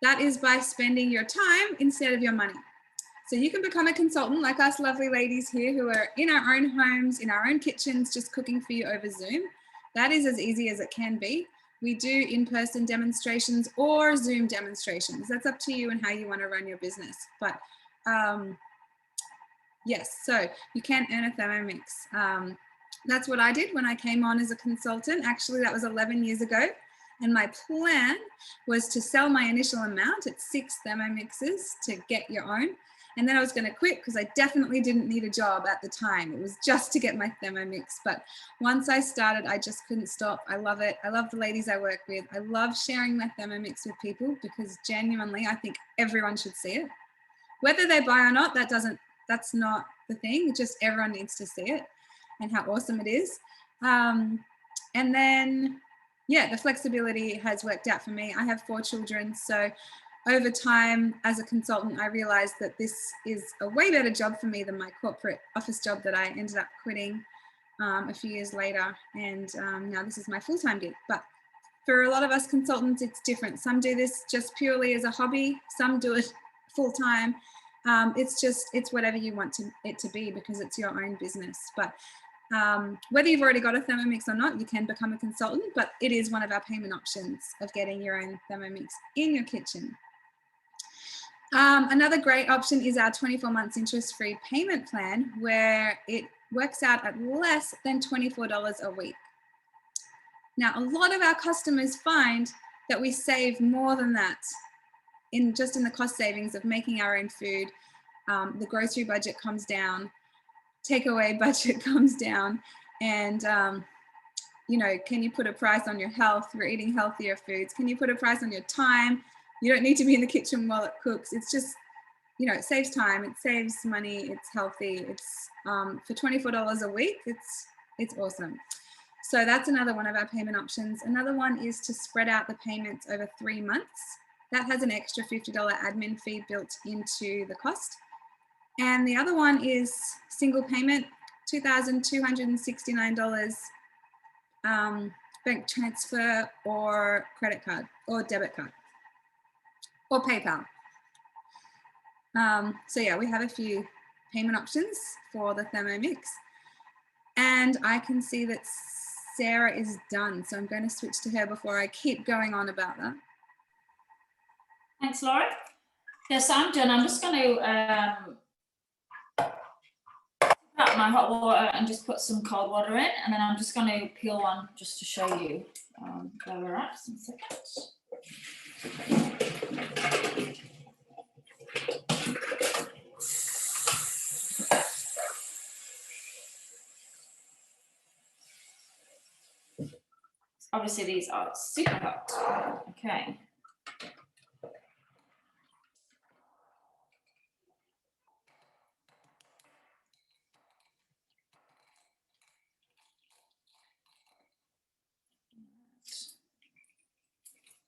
That is by spending your time instead of your money. So you can become a consultant like us lovely ladies here who are in our own homes, in our own kitchens, just cooking for you over Zoom. That is as easy as it can be. We do in-person demonstrations or Zoom demonstrations. That's up to you and how you want to run your business. But yes, so you can earn a Thermomix. That's what I did when I came on as a consultant. Actually, that was 11 years ago. And my plan was to sell my initial amount at 6 Thermomixes to get your own. And then I was going to quit because I definitely didn't need a job at the time. It was just to get my Thermomix. But once I started, I just couldn't stop. I love it. I love the ladies I work with. I love sharing my Thermomix with people because genuinely, I think everyone should see it. Whether they buy or not, that's not the thing. Just everyone needs to see it and how awesome it is. And then, yeah, the flexibility has worked out for me. I have 4 children. So over time, as a consultant, I realized that this is a way better job for me than my corporate office job that I ended up quitting a few years later. And now this is my full-time gig. But for a lot of us consultants, it's different. Some do this just purely as a hobby. Some do it full-time. It's whatever you want it to be because it's your own business. But whether you've already got a Thermomix or not, you can become a consultant, but it is one of our payment options of getting your own Thermomix in your kitchen. Another great option is our 24 months interest-free payment plan, where it works out at less than $24 a week. Now, a lot of our customers find that we save more than that just in the cost savings of making our own food. The grocery budget comes down, takeaway budget comes down, and you know, can you put a price on your health? You're eating healthier foods. Can you put a price on your time? You don't need to be in the kitchen while it cooks. It's just, you know, it saves time, it saves money, it's healthy. It's for $24 a week, It's awesome. So that's another one of our payment options. Another one is to spread out the payments over 3 months. That has an extra $50 admin fee built into the cost. And the other one is single payment, $2,269, bank transfer or credit card or debit card or PayPal. So yeah, we have a few payment options for the Thermomix. And I can see that Sarah is done. So I'm going to switch to her before I keep going on about that. Thanks, Laura. Yes, I'm done. I'm just going to put my hot water and just put some cold water in, and then I'm just going to peel one just to show you where we're at. Just a second. Obviously, these are super hot. Okay.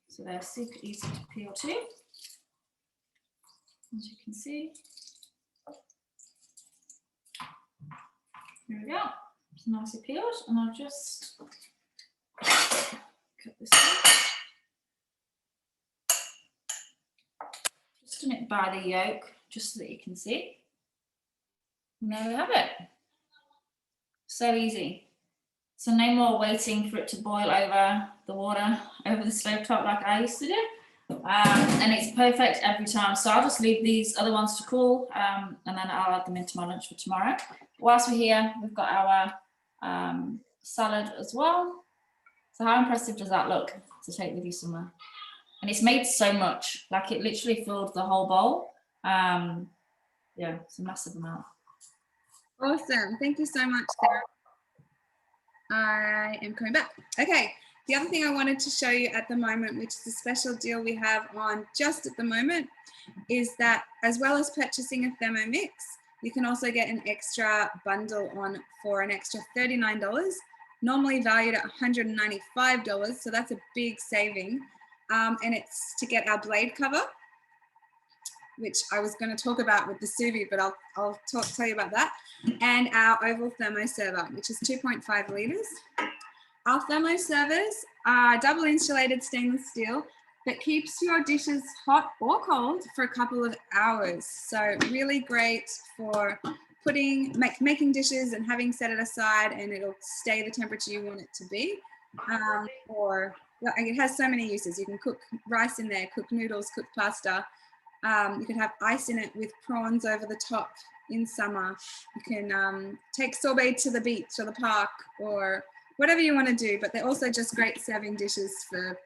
So they're super easy to peel too, as you can see. Here we go. It's nicely peeled, and I'll just cut this out. Just nip by the yolk, just so that you can see. And there we have it. So easy. So no more waiting for it to boil over the water, over the stovetop like I used to do. And it's perfect every time. So I'll just leave these other ones to cool, and then I'll add them into my lunch for tomorrow. Whilst we're here, we've got our salad as well. So how impressive does that look to take with you somewhere? And it's made so much, like it literally filled the whole bowl. Yeah, it's a massive amount. Awesome. Thank you so much, Sarah. I am coming back. Okay. The other thing I wanted to show you at the moment, which is a special deal we have on just at the moment, is that as well as purchasing a Thermomix, you can also get an extra bundle on for an extra $39, normally valued at $195. So that's a big saving. And it's to get our blade cover, which I was going to talk about with the Sous Vide, but I'll tell you about that. And our oval thermo server, which is 2.5 liters. Our thermo servers are double insulated stainless steel that keeps your dishes hot or cold for a couple of hours. So really great for making dishes and having set it aside, and it'll stay the temperature you want it to be. Or it has so many uses. You can cook rice in there, cook noodles, cook pasta. You can have ice in it with prawns over the top in summer. You can take sorbet to the beach or the park or whatever you want to do, but they're also just great serving dishes for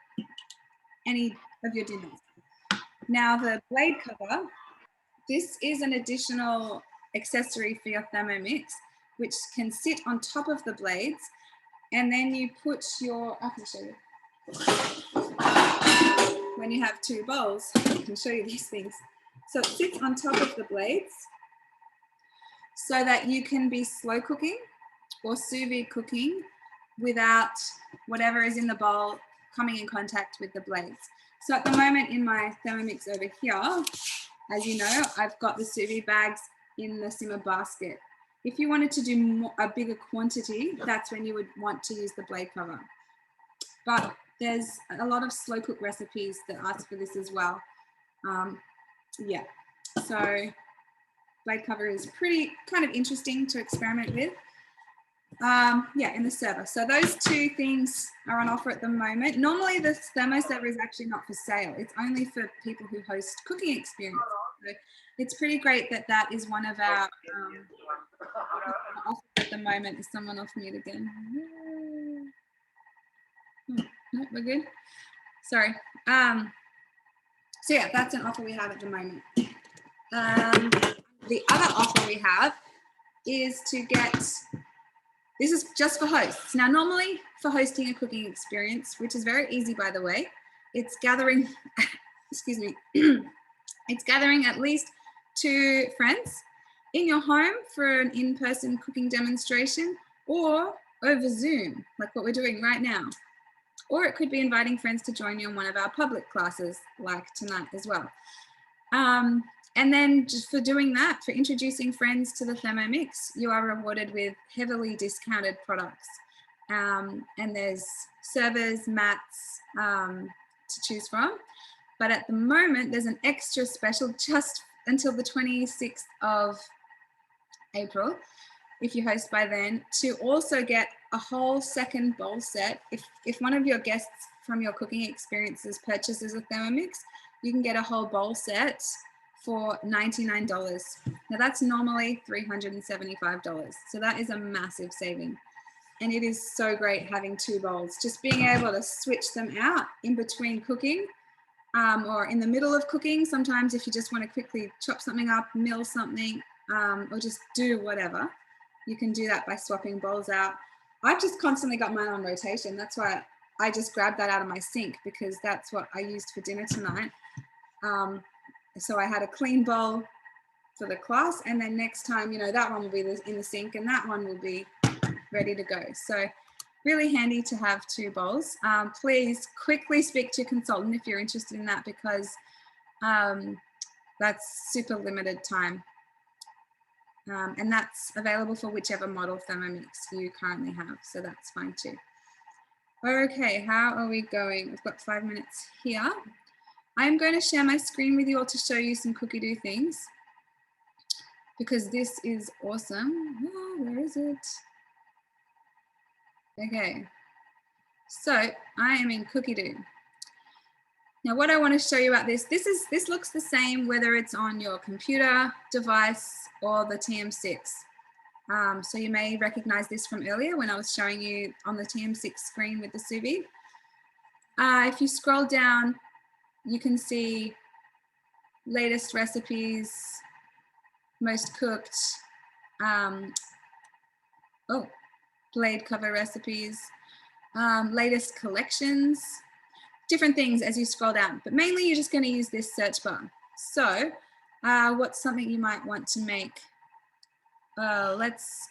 any of your dinners. Now the blade cover, this is an additional accessory for your Thermomix, which can sit on top of the blades, and then you put your, I can show you. When you have two bowls, I can show you these things. So it sits on top of the blades so that you can be slow cooking or sous vide cooking without whatever is in the bowl coming in contact with the blades. So at the moment in my Thermomix over here, as you know, I've got the sous vide bags in the simmer basket. If you wanted to do a bigger quantity, that's when you would want to use the blade cover. But there's a lot of slow cook recipes that ask for this as well. Yeah, so blade cover is pretty kind of interesting to experiment with. Yeah, in the server. So those two things are on offer at the moment. Normally the thermo server is actually not for sale. It's only for people who host cooking experience. So it's pretty great that that is one of our offers at the moment. Is someone off mute again? No, we're good. Sorry. So yeah, that's an offer we have at the moment. The other offer we have is to get, this is just for hosts. Now, normally for hosting a cooking experience, which is very easy, by the way, it's gathering, excuse me, it's gathering at least 2 friends in your home for an in-person cooking demonstration, or over Zoom, like what we're doing right now. Or it could be inviting friends to join you in one of our public classes like tonight as well. And then just for doing that, for introducing friends to the Thermomix, you are rewarded with heavily discounted products. And there's servers, mats to choose from. But at the moment, there's an extra special just until the 26th of April, if you host by then, to also get a whole second bowl set. If one of your guests from your cooking experiences purchases a Thermomix, you can get a whole bowl set for $99. Now that's normally $375. So that is a massive saving. And it is so great having two bowls, just being able to switch them out in between cooking or in the middle of cooking. Sometimes if you just want to quickly chop something up, mill something, or just do whatever, you can do that by swapping bowls out. I've just constantly got mine on rotation. That's why I just grabbed that out of my sink, because that's what I used for dinner tonight. So I had a clean bowl for the class, and then next time, you know, that one will be in the sink and that one will be ready to go. So really handy to have two bowls. Please quickly speak to your consultant if you're interested in that, because that's super limited time. And that's available for whichever model Thermomix you currently have. So that's fine too. Okay, how are we going? We've got 5 minutes here. I'm going to share my screen with you all to show you some cookie do things, because this is awesome. Oh, where is it? Okay, so I am in Cookie Do. Now what I want to show you about this looks the same whether it's on your computer device or the TM6. So you may recognize this from earlier when I was showing you on the TM6 screen with the Sous Vide. If you scroll down, you can see latest recipes, most cooked, blade cover recipes, latest collections, different things as you scroll down, but mainly you're just going to use this search bar. So what's something you might want to make? Let's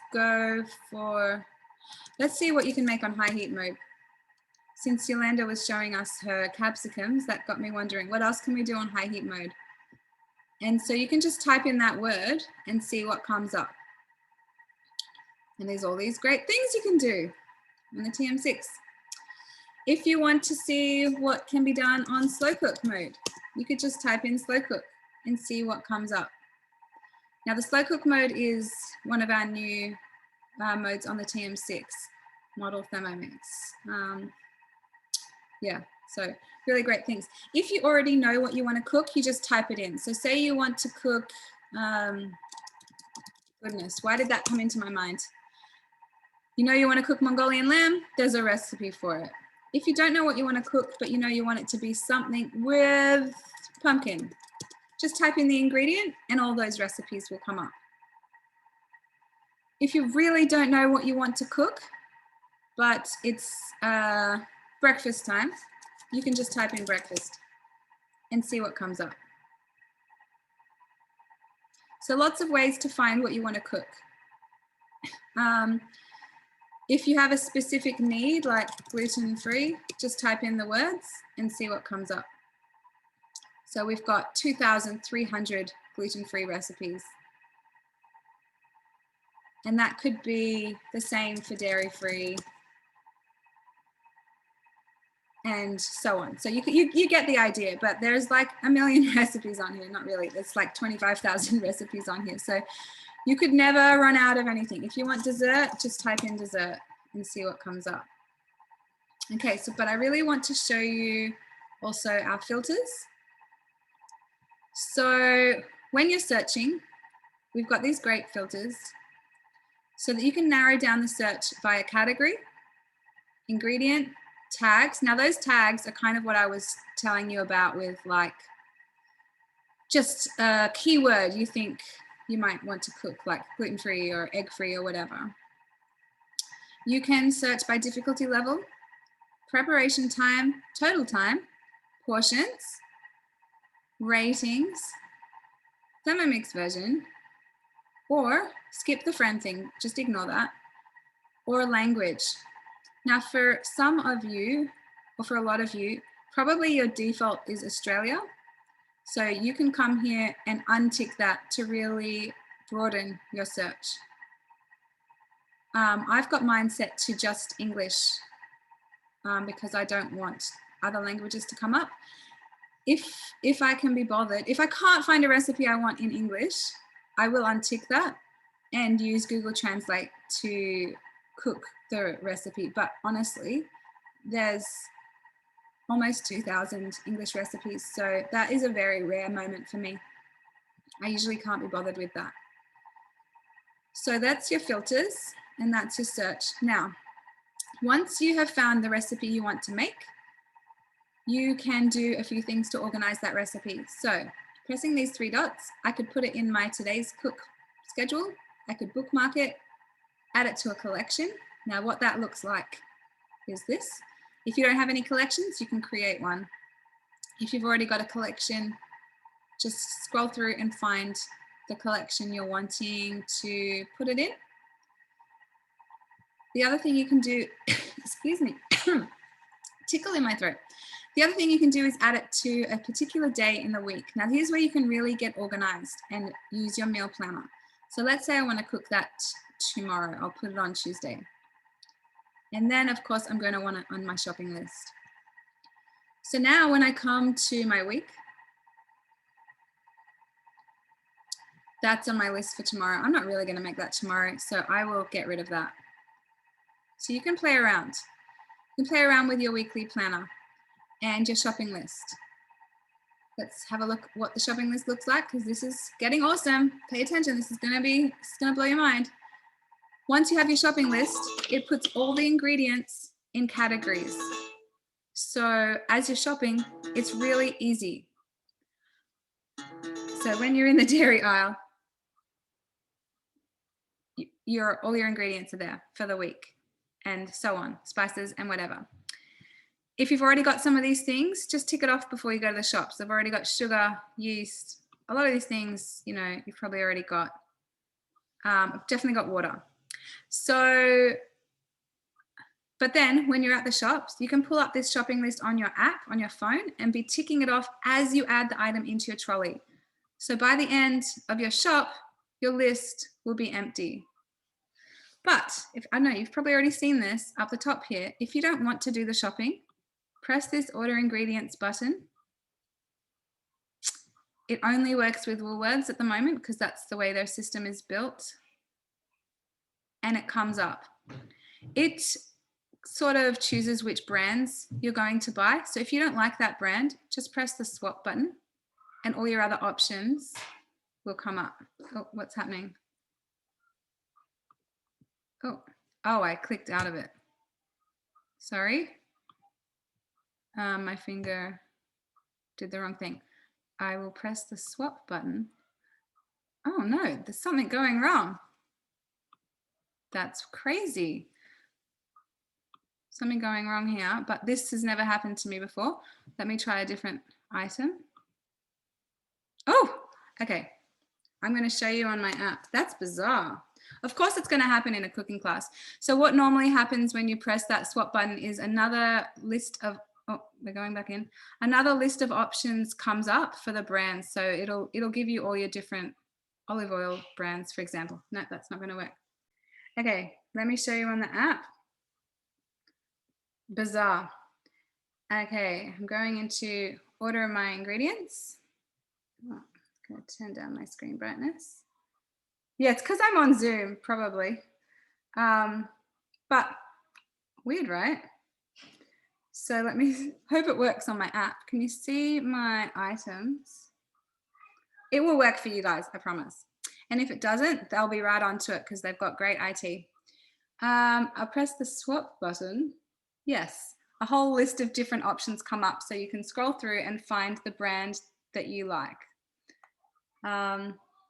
see what you can make on high heat mode. Since Yolanda was showing us her capsicums, that got me wondering, what else can we do on high heat mode? And so you can just type in that word and see what comes up. And there's all these great things you can do on the TM6. If you want to see what can be done on slow cook mode, you could just type in slow cook and see what comes up. Now the slow cook mode is one of our new modes on the TM6 model Thermomix. Yeah, so really great things. If you already know what you want to cook, you just type it in. So say you want to cook, goodness, why did that come into my mind? You know you want to cook Mongolian lamb, there's a recipe for it. If you don't know what you want to cook, but you know you want it to be something with pumpkin, just type in the ingredient and all those recipes will come up. If you really don't know what you want to cook, but it's breakfast time, you can just type in breakfast and see what comes up. So lots of ways to find what you want to cook. If you have a specific need like gluten-free, just type in the words and see what comes up. So we've got 2,300 gluten-free recipes. And that could be the same for dairy-free and so on. So you get the idea, but there's like a million recipes on here. Not really, there's like 25,000 recipes on here. So you could never run out of anything. If you want dessert, just type in dessert and see what comes up. Okay, so but I really want to show you also our filters. So when you're searching, we've got these great filters so that you can narrow down the search via category, ingredient, tags. Now those tags are kind of what I was telling you about with like just a keyword you think you might want to cook, like gluten-free or egg-free or whatever. You can search by difficulty level, preparation time, total time, portions, ratings, Thermomix version, or skip the friend thing, just ignore that. or language. Now for some of you, or for a lot of you, probably your default is Australia. So you can come here and untick that to really broaden your search. I've got mine set to just English because I don't want other languages to come up. If I can be bothered, if I can't find a recipe I want in English, I will untick that and use Google Translate to cook the recipe. But honestly, there's almost 2,000 English recipes. So that is a very rare moment for me. I usually can't be bothered with that. So that's your filters and that's your search. Now, once you have found the recipe you want to make, you can do a few things to organize that recipe. So pressing these 3 dots, I could put it in my today's cook schedule. I could bookmark it, add it to a collection. Now what that looks like is this. If you don't have any collections, you can create one. If you've already got a collection, just scroll through and find the collection you're wanting to put it in. The other thing you can do, excuse me, tickle in my throat. The other thing you can do is add it to a particular day in the week. Now here's where you can really get organized and use your meal planner. So let's say I want to cook that tomorrow. I'll put it on Tuesday. And then of course I'm going to want it on my shopping list. So now when I come to my week, that's on my list for tomorrow. I'm not really going to make that tomorrow, so I will get rid of that. So you can play around. You can play around with your weekly planner and your shopping list. Let's have a look what the shopping list looks like, because this is getting awesome. Pay attention, this is gonna blow your mind. Once you have your shopping list, it puts all the ingredients in categories. So as you're shopping, it's really easy. So when you're in the dairy aisle, all your ingredients are there for the week and so on, spices and whatever. If you've already got some of these things, just tick it off before you go to the shops. I've already got sugar, yeast, a lot of these things, you know, you've probably already got. I've definitely got water. So, but then when you're at the shops, you can pull up this shopping list on your app, on your phone, and be ticking it off as you add the item into your trolley. So by the end of your shop, your list will be empty. But if I know you've probably already seen this up the top here, if you don't want to do the shopping, press this order ingredients button. It only works with Woolworths at the moment because that's the way their system is built. And it comes up. It sort of chooses which brands you're going to buy. So if you don't like that brand, just press the swap button and all your other options will come up. Oh, what's happening? Oh, I clicked out of it. Sorry. My finger did the wrong thing. I will press the swap button. Oh no, there's something going wrong. That's crazy. Something going wrong here, but this has never happened to me before. Let me try a different item. Oh, okay. I'm going to show you on my app. That's bizarre. Of course, it's going to happen in a cooking class. So what normally happens when you press that swap button is another list of, oh, we're going back in. Another list of options comes up for the brands. So it'll give you all your different olive oil brands, for example. No, that's not going to work. Okay, let me show you on the app. Bizarre. Okay, I'm going into order my ingredients. Oh, I'm going to turn down my screen brightness. Yeah, it's because I'm on Zoom, probably. But weird, right? So let me hope it works on my app. Can you see my items? It will work for you guys, I promise. And if it doesn't, they'll be right onto it because they've got great IT. I'll press the swap button. Yes, a whole list of different options come up so you can scroll through and find the brand that you like.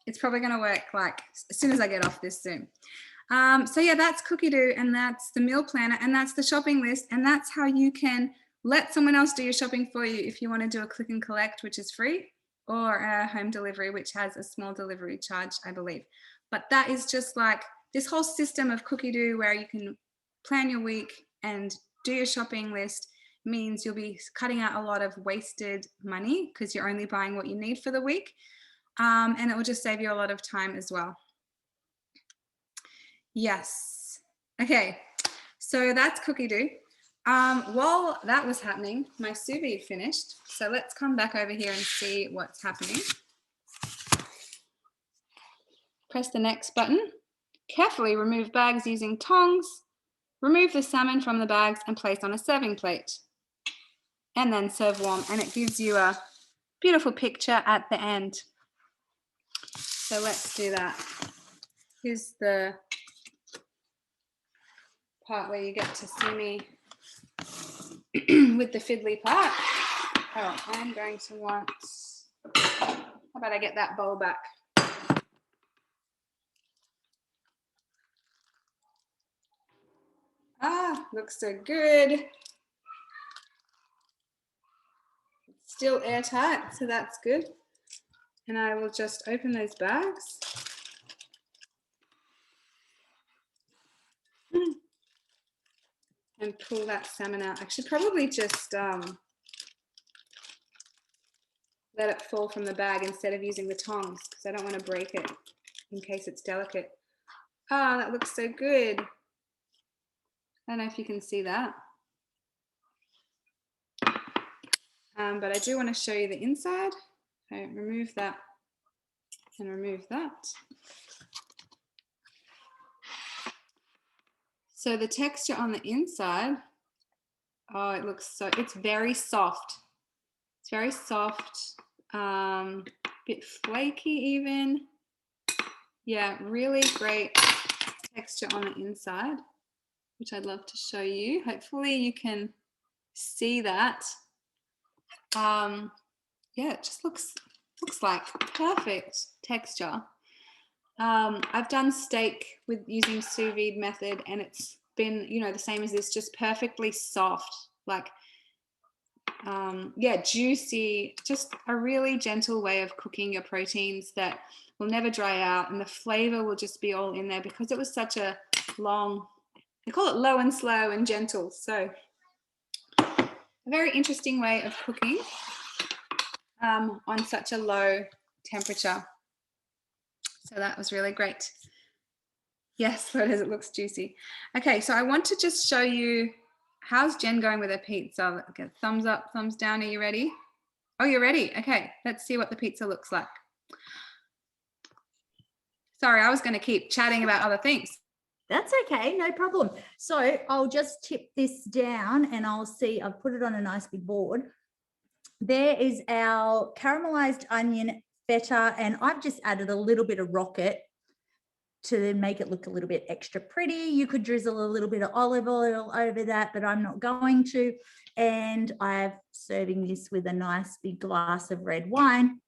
It's probably going to work like as soon as I get off this Zoom. So yeah, that's Cookie Doo, and that's the meal planner, and that's the shopping list, and that's how you can let someone else do your shopping for you if you want to do a click and collect, which is free, or a home delivery, which has a small delivery charge, I believe. But that is just like this whole system of Cookie Doo where you can plan your week and do your shopping list means you'll be cutting out a lot of wasted money because you're only buying what you need for the week. And it will just save you a lot of time as well. Yes. Okay, so that's cookie dough. While that was happening, my sous vide finished. So let's come back over here and see what's happening. Press the next button. Carefully remove bags using tongs. Remove the salmon from the bags and place on a serving plate. And then serve warm, and it gives you a beautiful picture at the end. So let's do that. Here's the part where you get to see me with the fiddly part. Oh, I'm going to want, how about I get that bowl back? Ah, looks so good. It's still airtight, so that's good. And I will just open those bags. And pull that salmon out. I should probably just let it fall from the bag instead of using the tongs because I don't want to break it in case it's delicate. Ah, that looks so good. I don't know if you can see that. But I do want to show you the inside. Okay, remove that and remove that. So the texture on the inside, oh, it looks so, it's very soft. It's very soft, bit flaky even. Yeah, really great texture on the inside, which I'd love to show you. Hopefully you can see that. Yeah, it just looks like perfect texture. I've done steak with using sous vide method, and it's been, you know, the same as this, just perfectly soft, like, yeah, juicy, just a really gentle way of cooking your proteins that will never dry out, and the flavor will just be all in there because it was such a long, they call it low and slow and gentle. So a very interesting way of cooking on such a low temperature. So that was really great. Yes, photos, it looks juicy. Okay, so I want to just show you, how's Jen going with her pizza? Okay, thumbs up, thumbs down, are you ready? Oh, you're ready, okay, let's see what the pizza looks like. Sorry, I was gonna keep chatting about other things. That's okay, no problem. So I'll just tip this down and I'll see, I've put it on a nice big board. There is our caramelized onion feta, and I've just added a little bit of rocket to make it look a little bit extra pretty. You could drizzle a little bit of olive oil over that, but I'm not going to. And I'm serving this with a nice big glass of red wine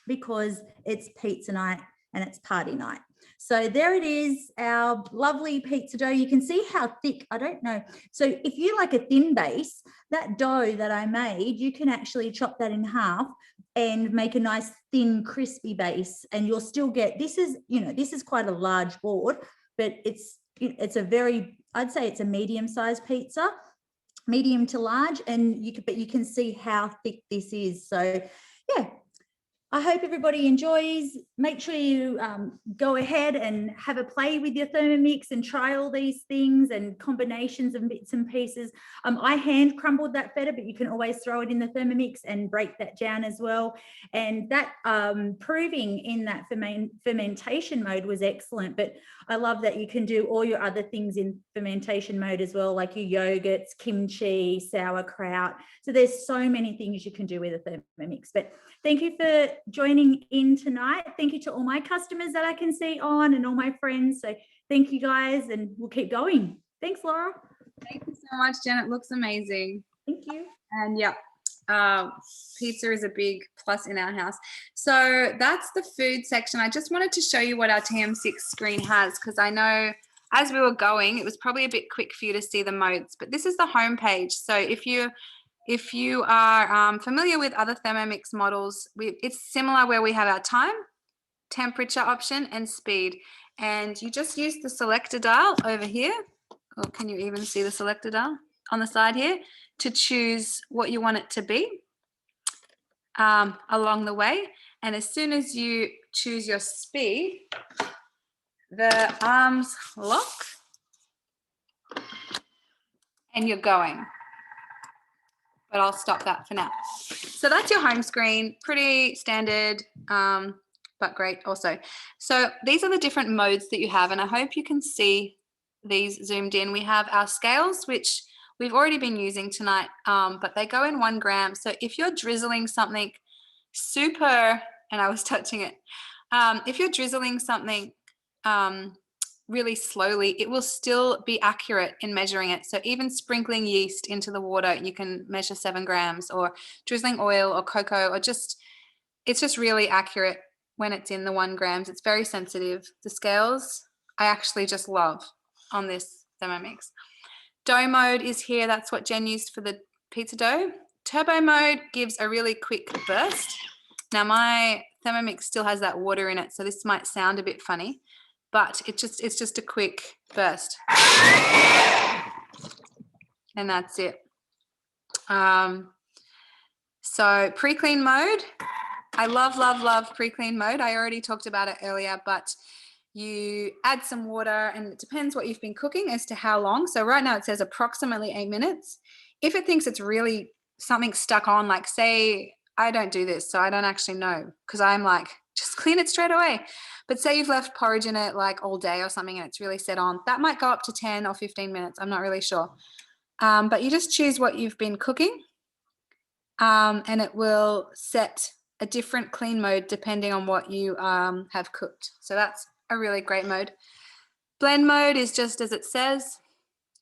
because it's pizza night and it's party night. So there it is, our lovely pizza dough. You can see how thick, I don't know. So if you like a thin base, that dough that I made, you can actually chop that in half and make a nice thin crispy base, and you'll still get, this is, you know, this is quite a large board, but it's a very, I'd say it's a medium-sized pizza, medium to large, and but you can see how thick this is. So yeah, I hope everybody enjoys. Make sure you go ahead and have a play with your Thermomix and try all these things and combinations of bits and pieces. I hand crumbled that feta, but you can always throw it in the Thermomix and break that down as well. And that proving in that fermentation mode was excellent, but I love that you can do all your other things in fermentation mode as well, like your yogurts, kimchi, sauerkraut. So there's so many things you can do with a Thermomix. But thank you for joining in tonight. Thank you to all my customers that I can see on and all my friends. So thank you guys, and we'll keep going. Thanks, Laura. Thank you so much, Jen. It looks amazing. Thank you. And yeah, pizza is a big plus in our house. So that's the food section. I just wanted to show you what our TM6 screen has, because I know as we were going, it was probably a bit quick for you to see the modes, but this is the home page. So if you are familiar with other Thermomix models, it's similar where we have our time, temperature option, and speed. And you just use the selector dial over here. or can you even see the selector on the side here, to choose what you want it to be along the way. And as soon as you choose your speed, the arms lock and you're going. But I'll stop that for now. So that's your home screen, pretty standard, but great also. So these are the different modes that you have, and I hope you can see these zoomed in. We have our scales, which we've already been using tonight, but they go in 1 gram. So if you're drizzling something super, and I was touching it, if you're drizzling something really slowly, it will still be accurate in measuring it. So even sprinkling yeast into the water, you can measure 7 grams, or drizzling oil or cocoa, or it's just really accurate when it's in the 1 grams. It's very sensitive. The scales, I actually just love on this Thermomix. Dough mode is here. That's what Jen used for the pizza dough. Turbo mode gives a really quick burst. Now my Thermomix still has that water in it, so this might sound a bit funny, but it's just a quick burst. And that's it. So pre-clean mode, I love pre-clean mode. I already talked about it earlier, but you add some water, and it depends what you've been cooking as to how long. So right now it says approximately 8 minutes. If it thinks it's really something stuck on, like say, I don't do this, so I don't actually know, because I'm like, just clean it straight away. But say you've left porridge in it like all day or something and it's really set on, that might go up to 10 or 15 minutes. I'm not really sure. But you just choose what you've been cooking, and it will set a different clean mode depending on what you have cooked. So that's a really great mode. Blend mode is just as it says,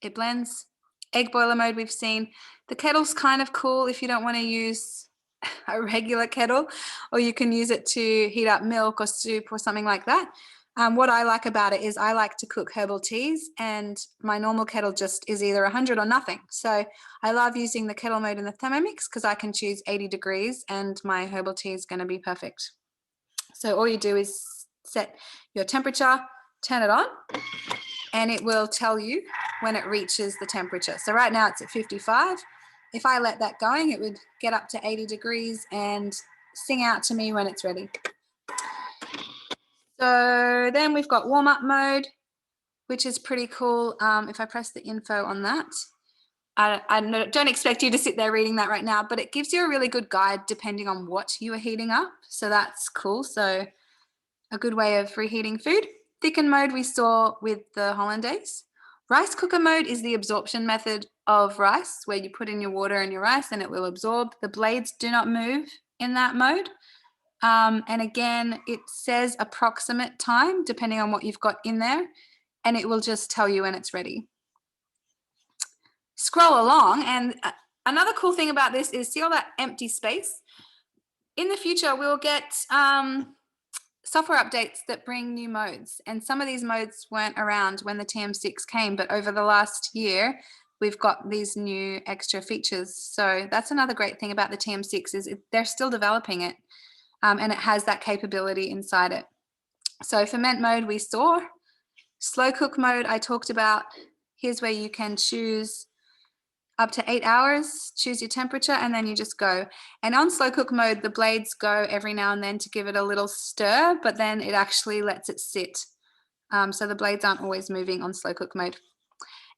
it blends. Egg boiler mode we've seen. The kettle's kind of cool if you don't want to use a regular kettle, or you can use it to heat up milk or soup or something like that. What I like about it is I like to cook herbal teas, and my normal kettle just is either 100 or nothing. So I love using the kettle mode in the Thermomix because I can choose 80 degrees and my herbal tea is going to be perfect. So all you do is set your temperature, turn it on, and it will tell you when it reaches the temperature. So right now it's at 55. If I let that going, it would get up to 80 degrees and sing out to me when it's ready. So then we've got warm up mode, which is pretty cool. If I press the info on that, I don't expect you to sit there reading that right now, but it gives you a really good guide depending on what you are heating up. So that's cool. So a good way of reheating food. Thicken mode we saw with the Hollandaise. Rice cooker mode is the absorption method of rice, where you put in your water and your rice and it will absorb. The blades do not move in that mode. And again, it says approximate time depending on what you've got in there, and it will just tell you when it's ready. Scroll along, and another cool thing about this is see all that empty space? In the future, we'll get software updates that bring new modes, and some of these modes weren't around when the TM6 came, but over the last year, we've got these new extra features. So that's another great thing about the TM6 is they're still developing it. And it has that capability inside it. So ferment mode we saw. Slow cook mode I talked about. Here's where you can choose up to 8 hours, choose your temperature, and then you just go. And on slow cook mode, the blades go every now and then to give it a little stir, but then it actually lets it sit. So the blades aren't always moving on slow cook mode.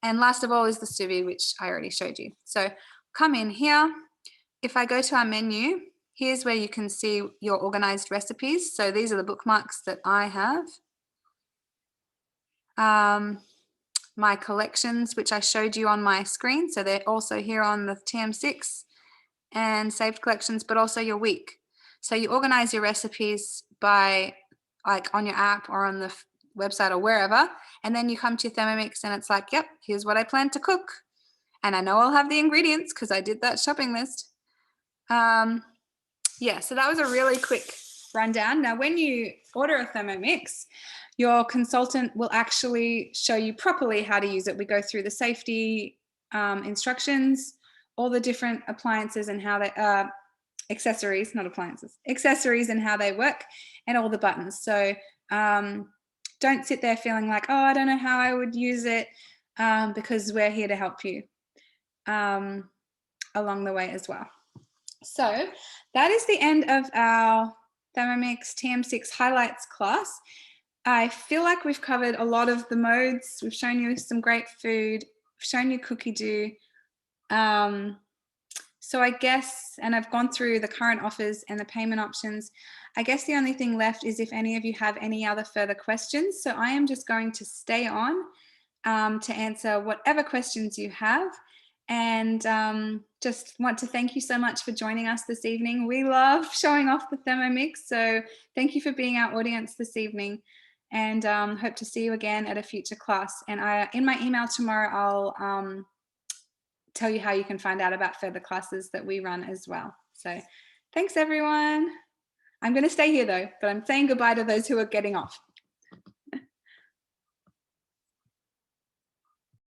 And last of all is the sous vide, which I already showed you. So come in here. If I go to our menu, here's where you can see your organized recipes. So these are the bookmarks that I have. My collections, which I showed you on my screen. So they're also here on the TM6 and saved collections, but also your week. So you organize your recipes by like on your app or on the website or wherever. And then you come to your Thermomix and it's like, yep, here's what I plan to cook. And I know I'll have the ingredients because I did that shopping list. Yeah, so that was a really quick rundown. Now, when you order a Thermomix, your consultant will actually show you properly how to use it. We go through the safety instructions, all the different appliances and how they accessories, not appliances, accessories and how they work, and all the buttons. So don't sit there feeling like, oh, I don't know how I would use it. because we're here to help you along the way as well. So that is the end of our Thermomix TM6 highlights class. I feel like we've covered a lot of the modes. We've shown you some great food, we've shown you cookie dough. So I guess, and I've gone through the current offers and the payment options. I guess the only thing left is if any of you have any other further questions. So I am just going to stay on to answer whatever questions you have. And just want to thank you so much for joining us this evening. We love showing off the Thermomix. So thank you for being our audience this evening, and hope to see you again at a future class. And in my email tomorrow, I'll tell you how you can find out about further classes that we run as well. So thanks everyone. I'm going to stay here though, but I'm saying goodbye to those who are getting off.